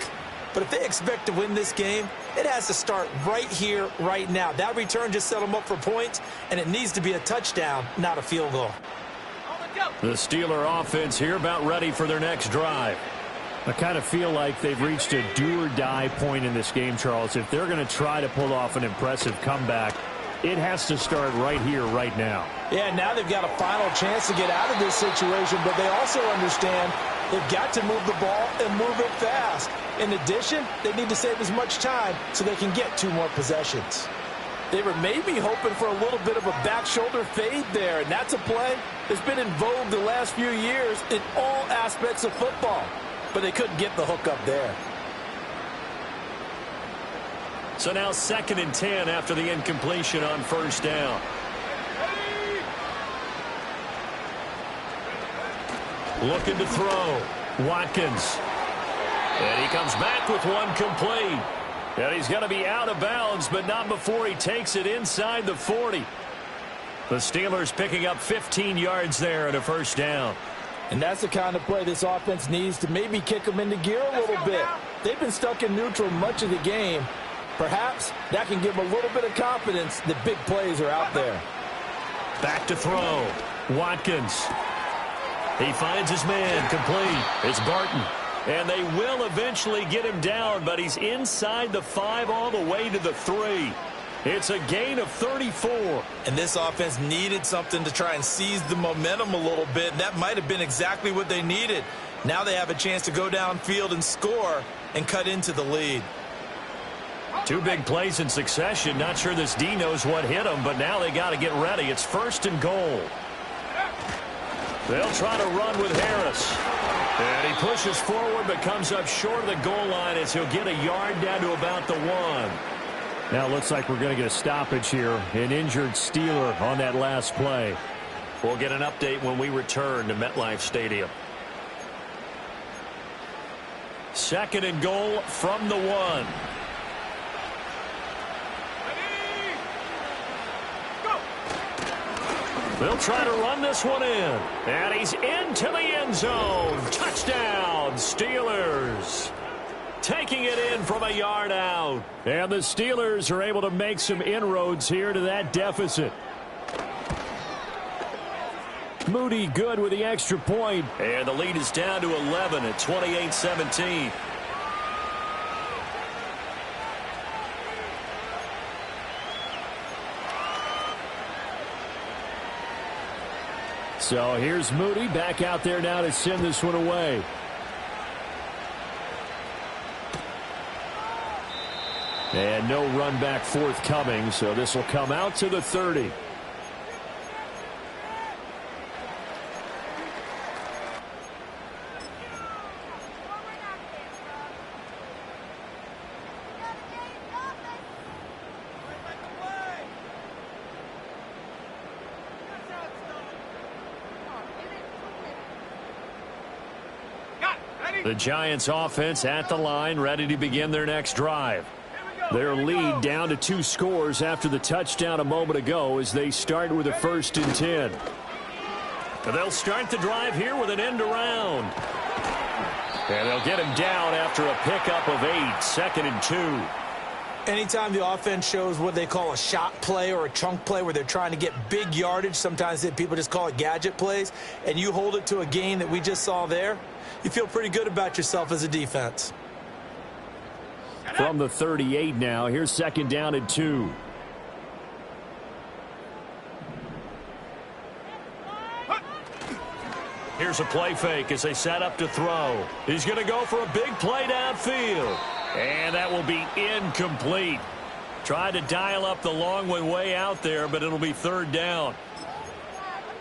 but if they expect to win this game, it has to start right here, right now. That return just set them up for points, and it needs to be a touchdown, not a field goal. The Steeler offense here about ready for their next drive. I kind of feel like they've reached a do-or-die point in this game, Charles. If they're going to try to pull off an impressive comeback, it has to start right here, right now. Yeah, now they've got a final chance to get out of this situation, but they also understand they've got to move the ball and move it fast. In addition, they need to save as much time so they can get 2 more possessions. They were maybe hoping for a little bit of a back shoulder fade there, and that's a play that's been in vogue the last few years in all aspects of football. But they couldn't get the hook up there. So now 2nd and 10 after the incompletion on first down. Looking to throw. Watkins. And he comes back with one complete. And he's going to be out of bounds, but not before he takes it inside the 40. The Steelers picking up 15 yards there at a first down. And that's the kind of play this offense needs to maybe kick them into gear a little bit. They've been stuck in neutral much of the game. Perhaps that can give them a little bit of confidence that big plays are out there. Back to throw. Watkins. He finds his man complete. It's Barton. And they will eventually get him down, but he's inside the 5 all the way to the 3. It's a gain of 34. And this offense needed something to try and seize the momentum a little bit. And that might have been exactly what they needed. Now they have a chance to go downfield and score and cut into the lead. 2 big plays in succession. Not sure this D knows what hit him, but now they got to get ready. It's 1st and goal. They'll try to run with Harris. And he pushes forward but comes up short of the goal line as he'll get a yard down to about the 1. Now it looks like we're going to get a stoppage here. An injured Steeler on that last play. We'll get an update when we return to MetLife Stadium. 2nd and goal from the 1. They'll try to run this one in. And he's into the end zone. Touchdown, Steelers. Taking it in from a yard out. And the Steelers are able to make some inroads here to that deficit. Moody good with the extra point. And the lead is down to 11 at 28-17. So here's Moody back out there now to send this one away. And no run back forthcoming, so this will come out to the 30. The Giants offense at the line, ready to begin their next drive. Their lead down to 2 scores after the touchdown a moment ago as they start with a 1st and 10. And they'll start the drive here with an end around. And they'll get him down after a pickup of 8, 2nd and 2. Anytime the offense shows what they call a shot play or a chunk play where they're trying to get big yardage, sometimes people just call it gadget plays, and you hold it to a gain that we just saw there, you feel pretty good about yourself as a defense. From the 38 now, here's 2nd down and 2. Here's a play fake as they set up to throw. He's going to go for a big play downfield. And that will be incomplete. Tried to dial up the long one way out there, but it'll be 3rd down.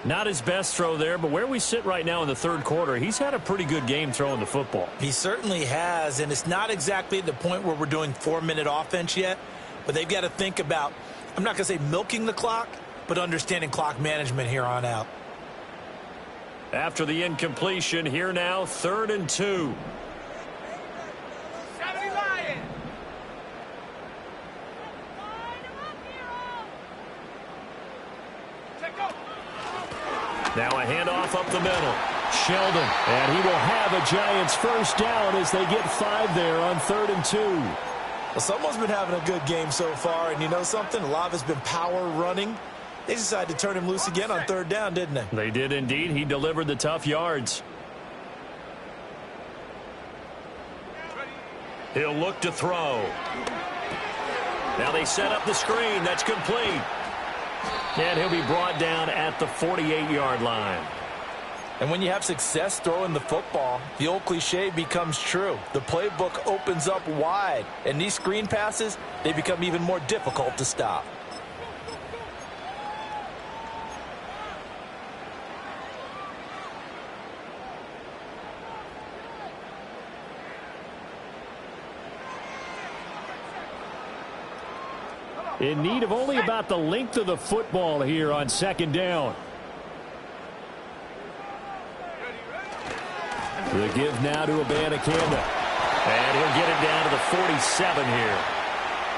Not his best throw there, but where we sit right now in the 3rd quarter, he's had a pretty good game throwing the football. He certainly has, and it's not exactly at the point where we're doing 4-minute offense yet, but they've got to think about, I'm not going to say milking the clock, but understanding clock management here on out. After the incompletion, here now, 3rd and 2. Now a handoff up the middle. Sheldon, and he will have a Giants 1st down as they get 5 there on 3rd and 2. Well, someone's been having a good game so far, and you know something? A lot of it's been power running. They decided to turn him loose again on 3rd down, didn't they? They did indeed. He delivered the tough yards. He'll look to throw. Now they set up the screen. That's complete. And he'll be brought down at the 48-yard line. And when you have success throwing the football, the old cliche becomes true. The playbook opens up wide. And these screen passes, they become even more difficult to stop. In need of only about the length of the football here on 2nd down. The give now to Abanikanda. And he'll get it down to the 47 here.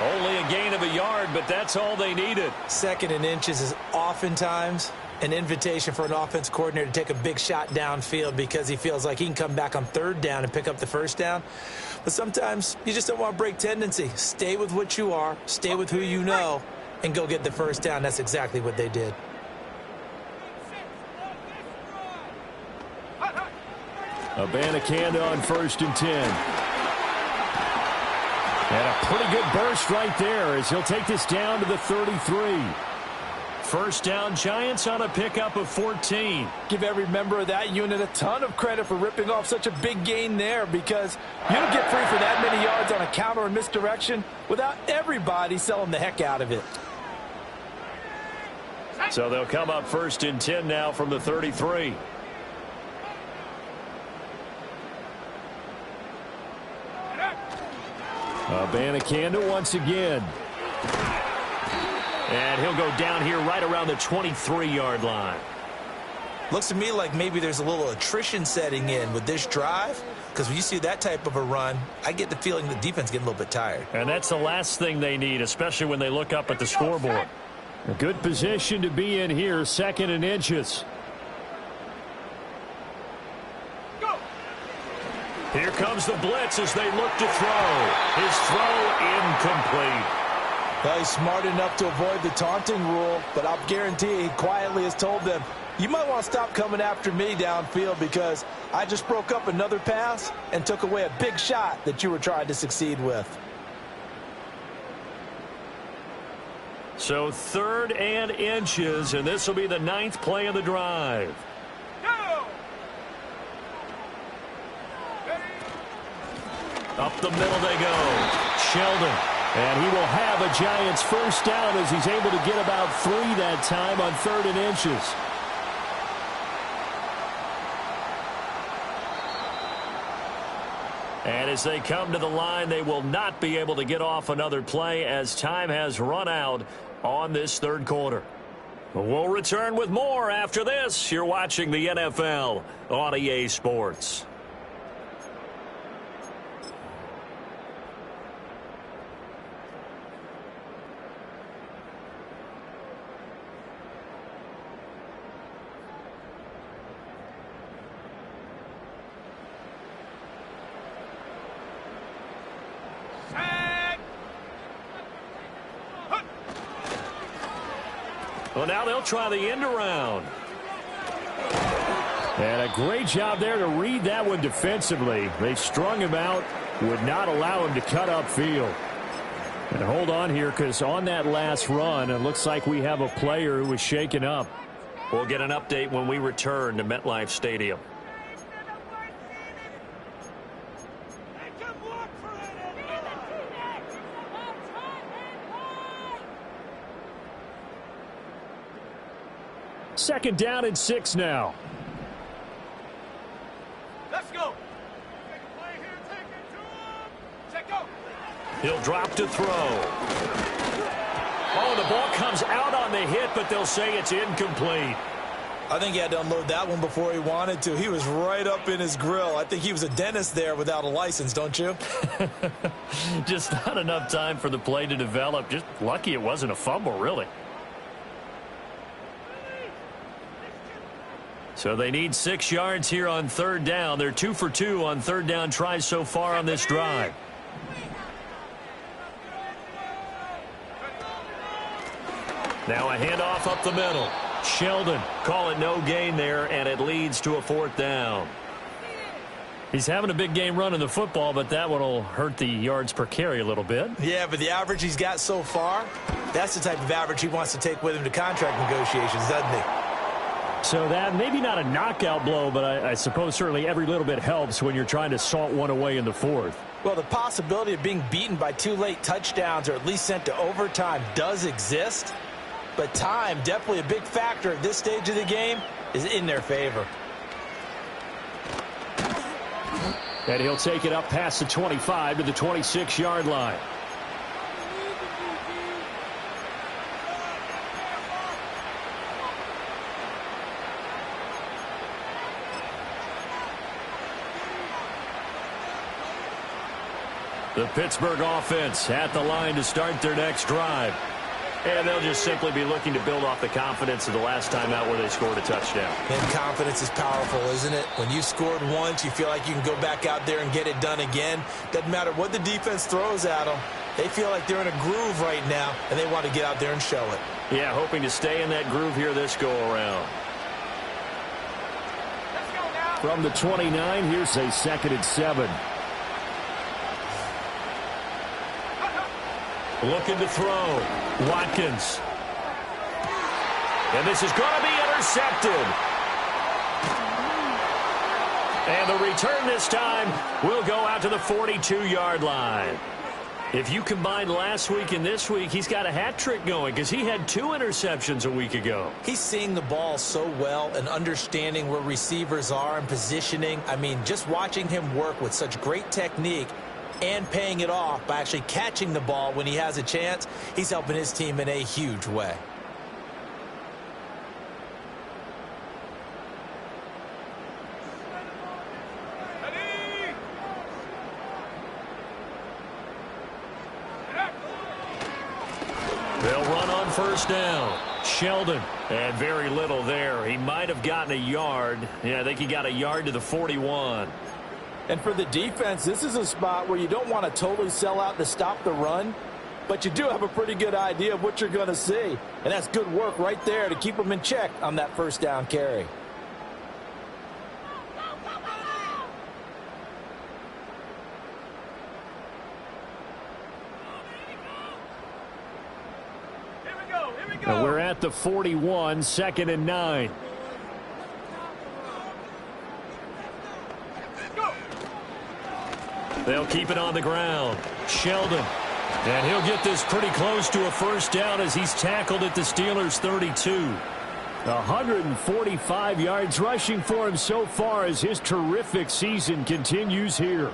Only a gain of a yard, but that's all they needed. 2nd and inches is oftentimes an invitation for an offense coordinator to take a big shot downfield because he feels like he can come back on 3rd down and pick up the 1st down. But sometimes you just don't want to break tendency. Stay with what you are, stay with who you know, and go get the 1st down. That's exactly what they did. Abanikanda on 1st and 10. And a pretty good burst right there as he'll take this down to the 33. 1st down, Giants on a pickup of 14. Give every member of that unit a ton of credit for ripping off such a big gain there because you don't get free for that many yards on a counter or misdirection without everybody selling the heck out of it. So they'll come up 1st and 10 now from the 33. Abanikanda once again. And he'll go down here right around the 23-yard line. Looks to me like maybe there's a little attrition setting in with this drive because when you see that type of a run, I get the feeling the defense getting a little bit tired. And that's the last thing they need, especially when they look up at the scoreboard. A good position to be in here, 2nd and inches. Go. Here comes the blitz as they look to throw. His throw incomplete. Well, he's smart enough to avoid the taunting rule, but I'll guarantee he quietly has told them, you might want to stop coming after me downfield because I just broke up another pass and took away a big shot that you were trying to succeed with. So 3rd and inches, and this will be the 9th play of the drive. Go. Up the middle they go. Sheldon. And he will have a Giants first down as he's able to get about 3 that time on 3rd and inches. And as they come to the line, they will not be able to get off another play as time has run out on this 3rd quarter. We'll return with more after this. You're watching the NFL on EA Sports. Well, now they'll try the end around. And a great job there to read that one defensively. They strung him out, would not allow him to cut upfield. And hold on here, because on that last run, it looks like we have a player who was shaken up. We'll get an update when we return to MetLife Stadium. Second down and 6 now. Let's go. Take a play here. Take it to him. Check go. He'll drop to throw. Oh, the ball comes out on the hit, but they'll say it's incomplete. I think he had to unload that one before he wanted to. He was right up in his grill. I think he was a dentist there without a license, don't you? Just not enough time for the play to develop. Just lucky it wasn't a fumble, really. So they need 6 yards here on 3rd down. They're 2 for 2 on 3rd down tries so far on this drive. Now a handoff up the middle. Sheldon, call it no gain there, and it leads to a 4th down. He's having a big game running the football, but that one will hurt the yards per carry a little bit. Yeah, but the average he's got so far, that's the type of average he wants to take with him to contract negotiations, doesn't he? So that maybe not a knockout blow, but I suppose certainly every little bit helps when you're trying to salt one away in the 4th. Well, the possibility of being beaten by 2 late touchdowns or at least sent to overtime does exist, but time, definitely a big factor at this stage of the game, is in their favor. And he'll take it up past the 25 to the 26-yard line. The Pittsburgh offense at the line to start their next drive. And they'll just simply be looking to build off the confidence of the last time out where they scored a touchdown. And confidence is powerful, isn't it? When you scored once, you feel like you can go back out there and get it done again. Doesn't matter what the defense throws at them. They feel like they're in a groove right now, and they want to get out there and show it. Yeah, hoping to stay in that groove here this go-around. From the 29, here's a 2nd and 7. Looking to throw. Watkins. And this is going to be intercepted. And the return this time will go out to the 42-yard line. If you combine last week and this week, he's got a hat trick going because he had 2 interceptions a week ago. He's seeing the ball so well and understanding where receivers are and positioning. I mean, just watching him work with such great technique and paying it off by actually catching the ball when he has a chance, he's helping his team in a huge way. They'll run on first down. Sheldon. And very little there. He might have gotten a yard. Yeah, I think he got a yard to the 41. And for the defense, this is a spot where you don't want to totally sell out to stop the run, but you do have a pretty good idea of what you're going to see. And that's good work right there to keep them in check on that first down carry. Now we're at the 41, 2nd and 9. They'll keep it on the ground. Sheldon. And he'll get this pretty close to a first down as he's tackled at the Steelers' 32. 145 yards rushing for him so far as his terrific season continues here.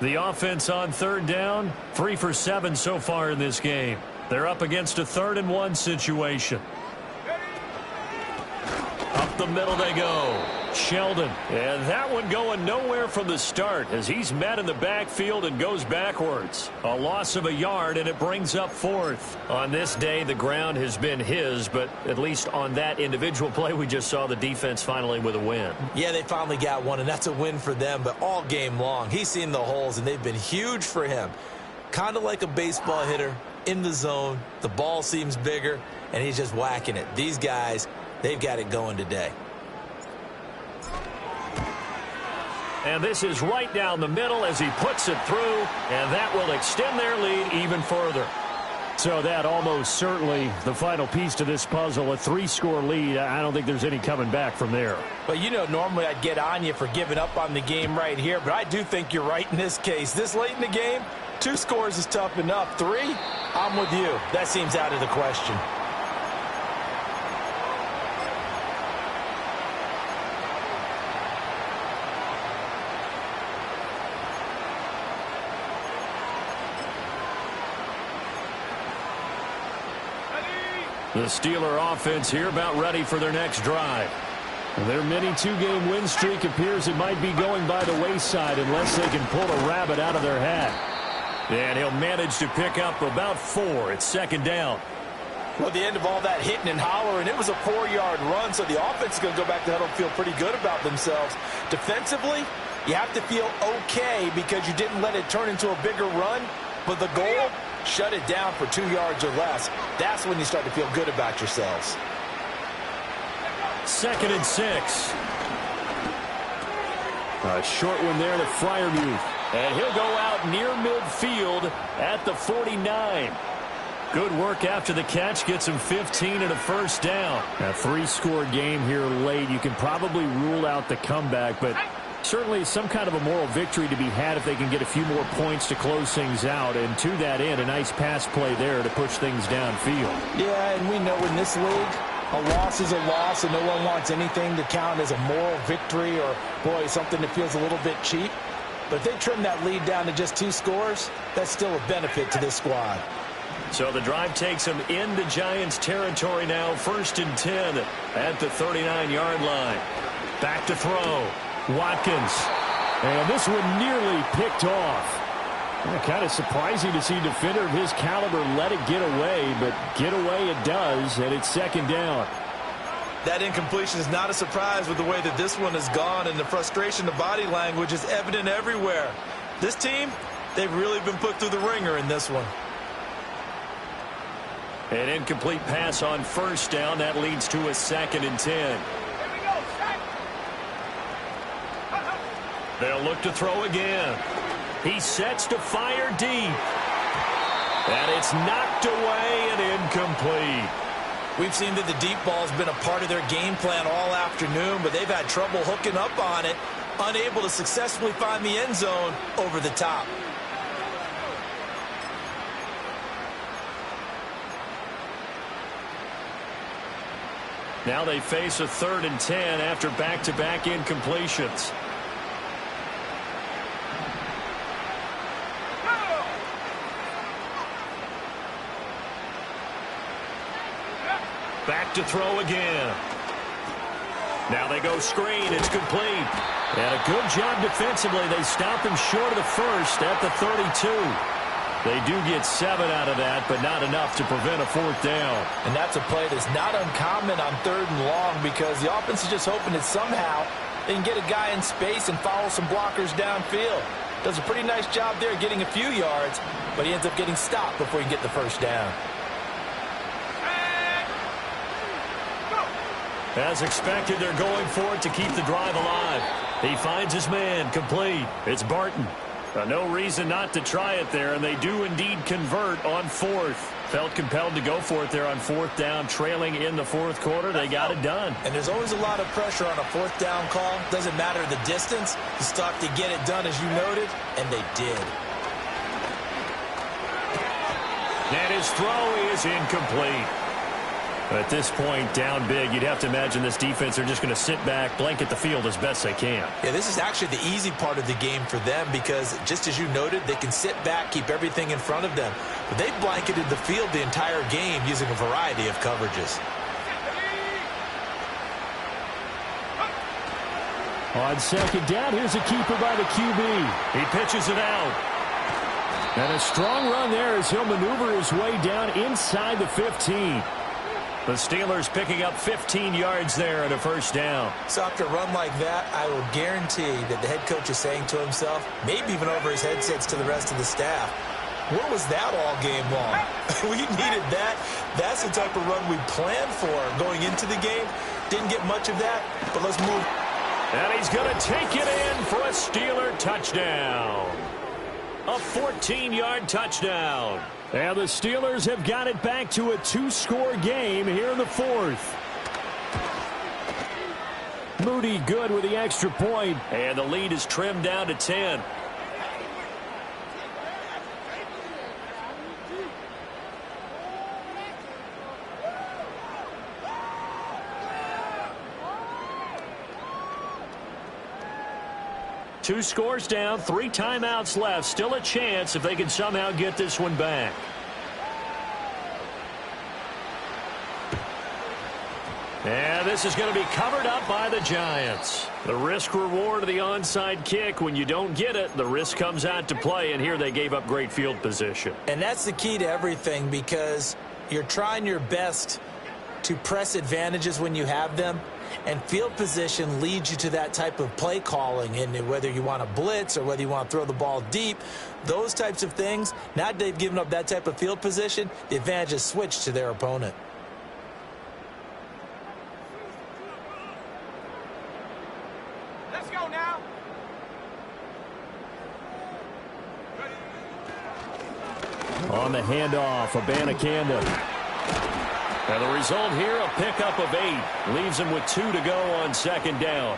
The offense on 3rd down, 3 for 7 so far in this game. They're up against a 3rd and 1 situation. Up the middle they go. Sheldon. And that one going nowhere from the start as he's met in the backfield and goes backwards. A loss of a yard, and it brings up 4th. On this day, the ground has been his, but at least on that individual play, we just saw the defense finally with a win. Yeah, they finally got one, and that's a win for them, but all game long, he's seen the holes, and they've been huge for him. Kind of like a baseball hitter in the zone. The ball seems bigger, and he's just whacking it. These guys, they've got it going today. And this is right down the middle as he puts it through, and that will extend their lead even further. So that almost certainly the final piece to this puzzle, a 3-score lead. I don't think there's any coming back from there. But, you know, normally I'd get on you for giving up on the game right here, but I do think you're right in this case. This late in the game, 2 scores is tough enough. 3, I'm with you. That seems out of the question. The Steeler offense here about ready for their next drive. Their mini 2-game win streak appears it might be going by the wayside unless they can pull a rabbit out of their hat. And he'll manage to pick up about 4. It's 2nd down. Well, at the end of all that hitting and hollering, it was a 4-yard run, so the offense is going to go back to the huddle and feel pretty good about themselves. Defensively, you have to feel okay because you didn't let it turn into a bigger run, but the goal, shut it down for 2 yards or less. That's when you start to feel good about yourselves. 2nd and 6. A short one there to Freiermuth. And he'll go out near midfield at the 49. Good work after the catch. Gets him 15 and a first down. A 3-score game here late. You can probably rule out the comeback, but certainly some kind of a moral victory to be had if they can get a few more points to close things out. And to that end, a nice pass play there to push things downfield. Yeah, and we know in this league, a loss is a loss, and no one wants anything to count as a moral victory or, boy, something that feels a little bit cheap. But if they trim that lead down to just 2 scores, that's still a benefit to this squad. So the drive takes them into Giants territory now. 1st and 10 at the 39-yard line. Back to throw. Watkins. And this one nearly picked off. Kind of surprising to see a defender of his caliber let it get away, but get away it does, and it's 2nd down. That incompletion is not a surprise with the way that this one has gone, and the frustration, the body language is evident everywhere. This team, they've really been put through the ringer in this one. An incomplete pass on 1st down. That leads to a 2nd and 10. They'll look to throw again. He sets to fire deep. And it's knocked away and incomplete. We've seen that the deep ball's been a part of their game plan all afternoon, but they've had trouble hooking up on it, unable to successfully find the end zone over the top. Now they face a 3rd and 10 after back-to-back incompletions. Back to throw again. Now they go screen. It's complete. And a good job defensively. They stop him short of the first at the 32. They do get 7 out of that, but not enough to prevent a 4th down. And that's a play that's not uncommon on 3rd and long because the offense is just hoping that somehow they can get a guy in space and follow some blockers downfield. Does a pretty nice job there getting a few yards, but he ends up getting stopped before he can get the 1st down. As expected, they're going for it to keep the drive alive. He finds his man, complete. It's Barton. No reason not to try it there, and they do indeed convert on 4th. Felt compelled to go for it there on 4th down, trailing in the 4th quarter. They got it done. And there's always a lot of pressure on a 4th down call. Doesn't matter the distance. You start to get it done, as you noted, and they did. And his throw is incomplete. At this point, down big, you'd have to imagine this defense are just going to sit back, blanket the field as best they can. Yeah, this is actually the easy part of the game for them because, just as you noted, they can sit back, keep everything in front of them. But they blanketed the field the entire game using a variety of coverages. On 2nd down, here's a keeper by the QB. He pitches it out. And a strong run there as he'll maneuver his way down inside the 15. The Steelers picking up 15 yards there and a 1st down. So after a run like that, I will guarantee that the head coach is saying to himself, maybe even over his headsets to the rest of the staff, what was that all game long? We needed that. That's the type of run we planned for going into the game. Didn't get much of that, but let's move. And he's going to take it in for a Steeler touchdown. A 14-yard touchdown. And the Steelers have got it back to a 2-score game here in the 4th. Moody good with the extra point. And the lead is trimmed down to 10. Two scores down, 3 timeouts left. Still a chance if they can somehow get this one back. And this is going to be covered up by the Giants. The risk-reward of the onside kick. When you don't get it, the risk comes out to play, and here they gave up great field position. And that's the key to everything because you're trying your best to press advantages when you have them. And field position leads you to that type of play calling. And whether you want to blitz or whether you want to throw the ball deep, those types of things, now that they've given up that type of field position, the advantage is switched to their opponent. Let's go now. On the handoff, Abanikanda. And the result here, a pickup of 8. Leaves him with 2 to go on 2nd down.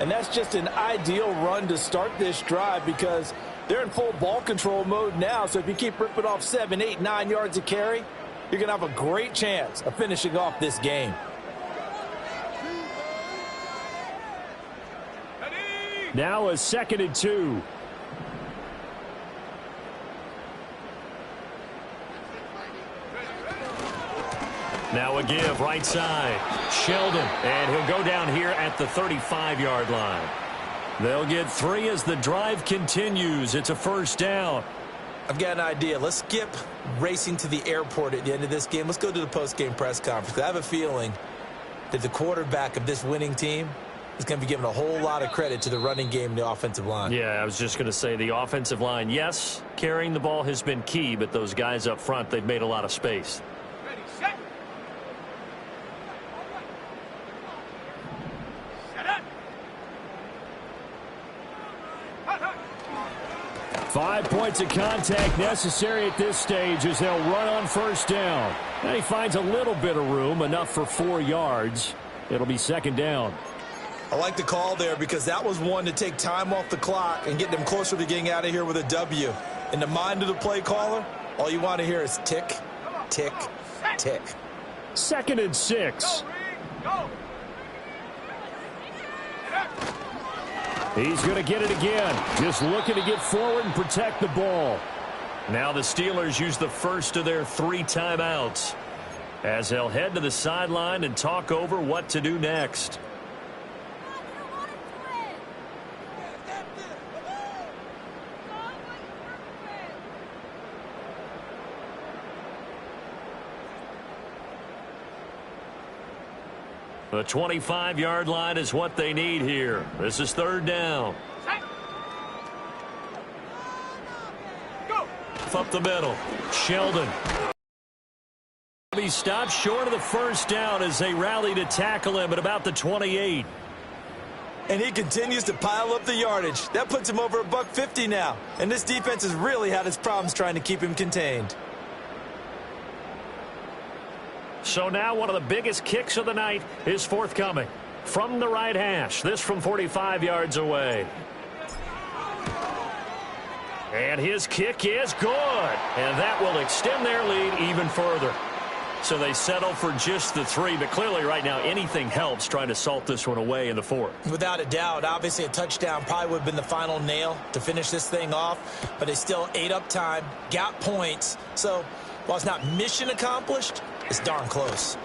And that's just an ideal run to start this drive because they're in full ball control mode now. So if you keep ripping off 7, 8, 9 yards of carry, you're going to have a great chance of finishing off this game. Now a 2nd and 2. Now a give right side. Sheldon, and he'll go down here at the 35-yard line. They'll get 3 as the drive continues. It's a 1st down. I've got an idea. Let's skip racing to the airport at the end of this game. Let's go to the post-game press conference. I have a feeling that the quarterback of this winning team is going to be giving a whole lot of credit to the running game and the offensive line. Yeah, I was just going to say the offensive line, yes, carrying the ball has been key, but those guys up front, they've made a lot of space. Ready, set. Set up. 5 points of contact necessary at this stage as they'll run on 1st down. And he finds a little bit of room, enough for 4 yards. It'll be 2nd down. I like the call there because that was one to take time off the clock and get them closer to getting out of here with a W. In the mind of the play caller, all you want to hear is tick, tick, tick. 2nd and 6. Go. He's going to get it again. Just looking to get forward and protect the ball. Now the Steelers use the first of their 3 timeouts as they'll head to the sideline and talk over what to do next. The 25-yard line is what they need here. This is third down. Go. Up the middle. Sheldon. He stopped short of the first down as they rally to tackle him at about the 28. And he continues to pile up the yardage. That puts him over $150 now. And this defense has really had its problems trying to keep him contained. So now one of the biggest kicks of the night is forthcoming. From the right hash, this from 45 yards away. And his kick is good. And that will extend their lead even further. So they settle for just the 3, but clearly right now anything helps trying to salt this one away in the 4th. Without a doubt, obviously a touchdown probably would have been the final nail to finish this thing off, but they still ate up time, got points. So while it's not mission accomplished, it's darn close.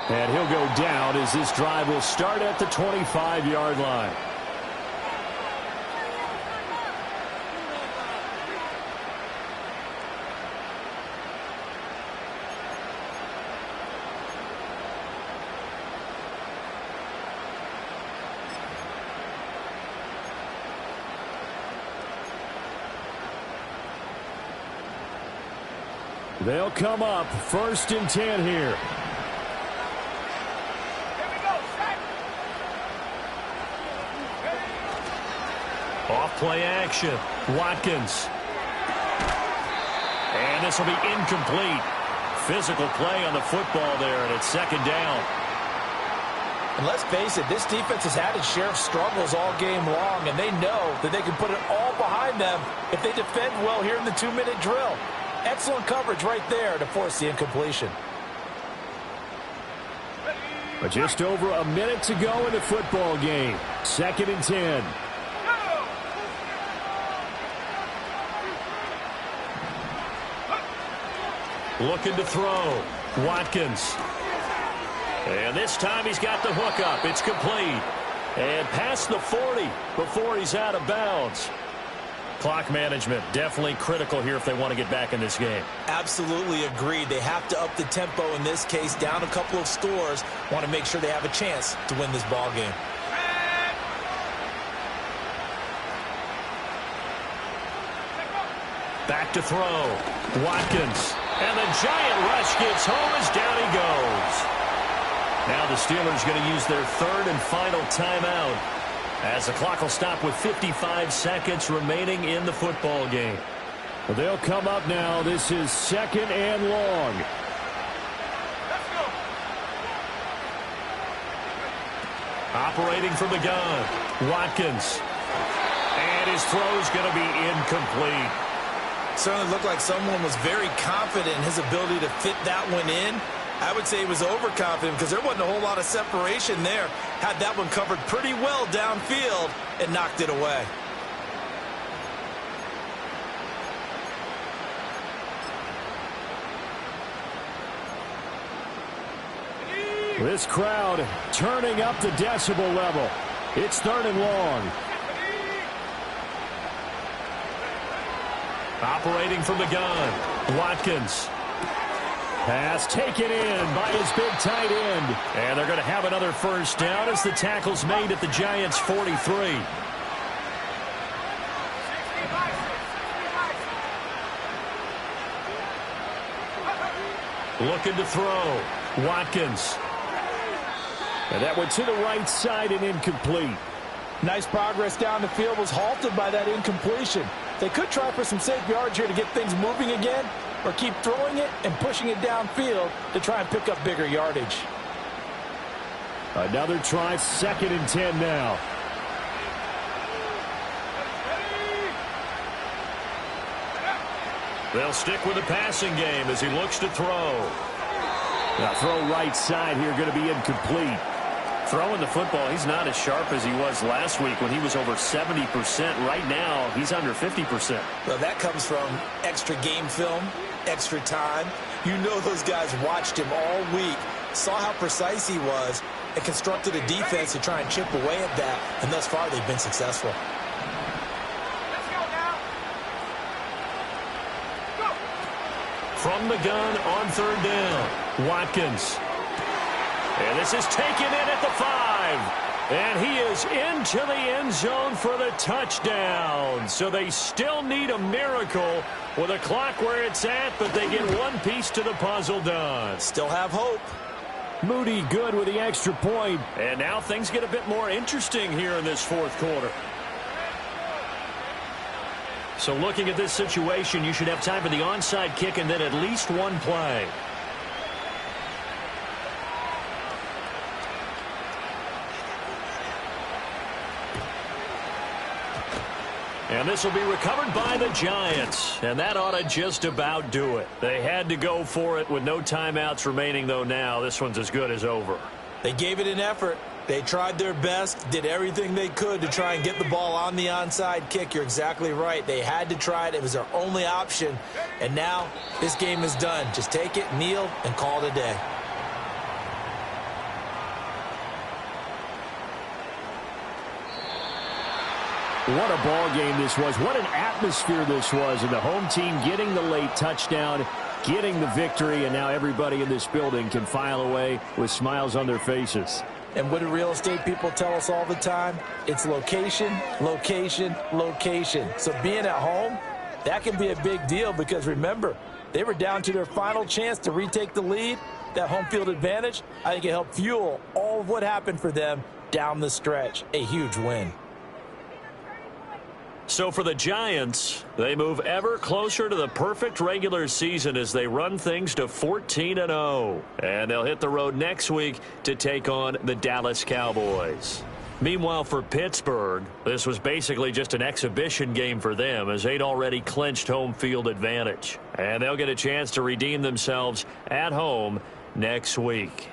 And he'll go down as this drive will start at the 25-yard line. They'll come up 1st and 10 here. Here we go. Set. Off play action. Watkins. And this will be incomplete. Physical play on the football there, and it's 2nd down. And let's face it, this defense has had its share of struggles all game long, and they know that they can put it all behind them if they defend well here in the 2-minute drill. Excellent coverage right there to force the incompletion. But just over a minute to go in the football game. 2nd and 10. Looking to throw. Watkins. And this time he's got the hook up. It's complete. And past the 40 before he's out of bounds. Clock management definitely critical here if they want to get back in this game. Absolutely agreed. They have to up the tempo in this case, down a couple of scores. Want to make sure they have a chance to win this ball game. Back to throw. Watkins. And the giant rush gets home as down he goes. Now the Steelers going to use their 3rd and final timeout, as the clock will stop with 55 seconds remaining in the football game. Well, they'll come up now. This is 2nd and long. Let's go. Operating from the gun. Watkins. And his throw's going to be incomplete. Certainly looked like someone was very confident in his ability to fit that one in. I would say he was overconfident because there wasn't a whole lot of separation there. Had that one covered pretty well downfield and knocked it away. This crowd turning up the decibel level. It's 3rd and long. Operating from the gun. Watkins. Pass taken in by his big tight end. And they're going to have another first down as the tackle's made at the Giants' 43. Looking to throw. Watkins. And that went to the right side and incomplete. Nice progress down the field was halted by that incompletion. They could try for some safe yards here to get things moving again, or keep throwing it and pushing it downfield to try and pick up bigger yardage. Another try, 2nd and 10 now. They'll stick with the passing game as he looks to throw. Now throw right side here, going to be incomplete. Throwing the football, he's not as sharp as he was last week when he was over 70%. Right now, he's under 50%. Well, that comes from extra game film, extra time. You know those guys watched him all week, saw how precise he was, and constructed a defense to try and chip away at that, and thus far they've been successful. Let's go now. Go. From the gun on 3rd down, Watkins. And this is taken in at the 5. And he is into the end zone for the touchdown. So they still need a miracle with a clock where it's at, but they get one piece to the puzzle done. Still have hope. Moody good with the extra point. And now things get a bit more interesting here in this fourth quarter. So looking at this situation, you should have time for the onside kick and then at least one play. And this will be recovered by the Giants. And that ought to just about do it. They had to go for it with no timeouts remaining, though now this one's as good as over. They gave it an effort. They tried their best, did everything they could to try and get the ball on the onside kick. You're exactly right. They had to try it. It was their only option. And now this game is done. Just take it, kneel, and call it a day. What a ball game this was. What an atmosphere this was. And the home team getting the late touchdown, getting the victory, and now everybody in this building can file away with smiles on their faces. And what do real estate people tell us all the time? It's location, location, location. So being at home, that can be a big deal because, remember, they were down to their final chance to retake the lead. That home field advantage, I think it helped fuel all of what happened for them down the stretch. A huge win. So for the Giants, they move ever closer to the perfect regular season as they run things to 14-0. And they'll hit the road next week to take on the Dallas Cowboys. Meanwhile, for Pittsburgh, this was basically just an exhibition game for them as they'd already clinched home field advantage. And they'll get a chance to redeem themselves at home next week.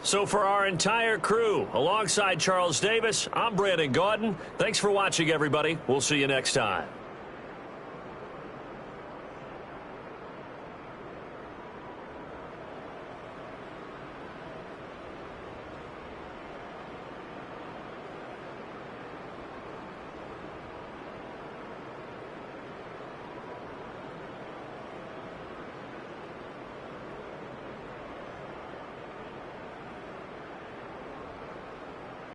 So for our entire crew, alongside Charles Davis, I'm Brandon Gaudin. Thanks for watching, everybody. We'll see you next time.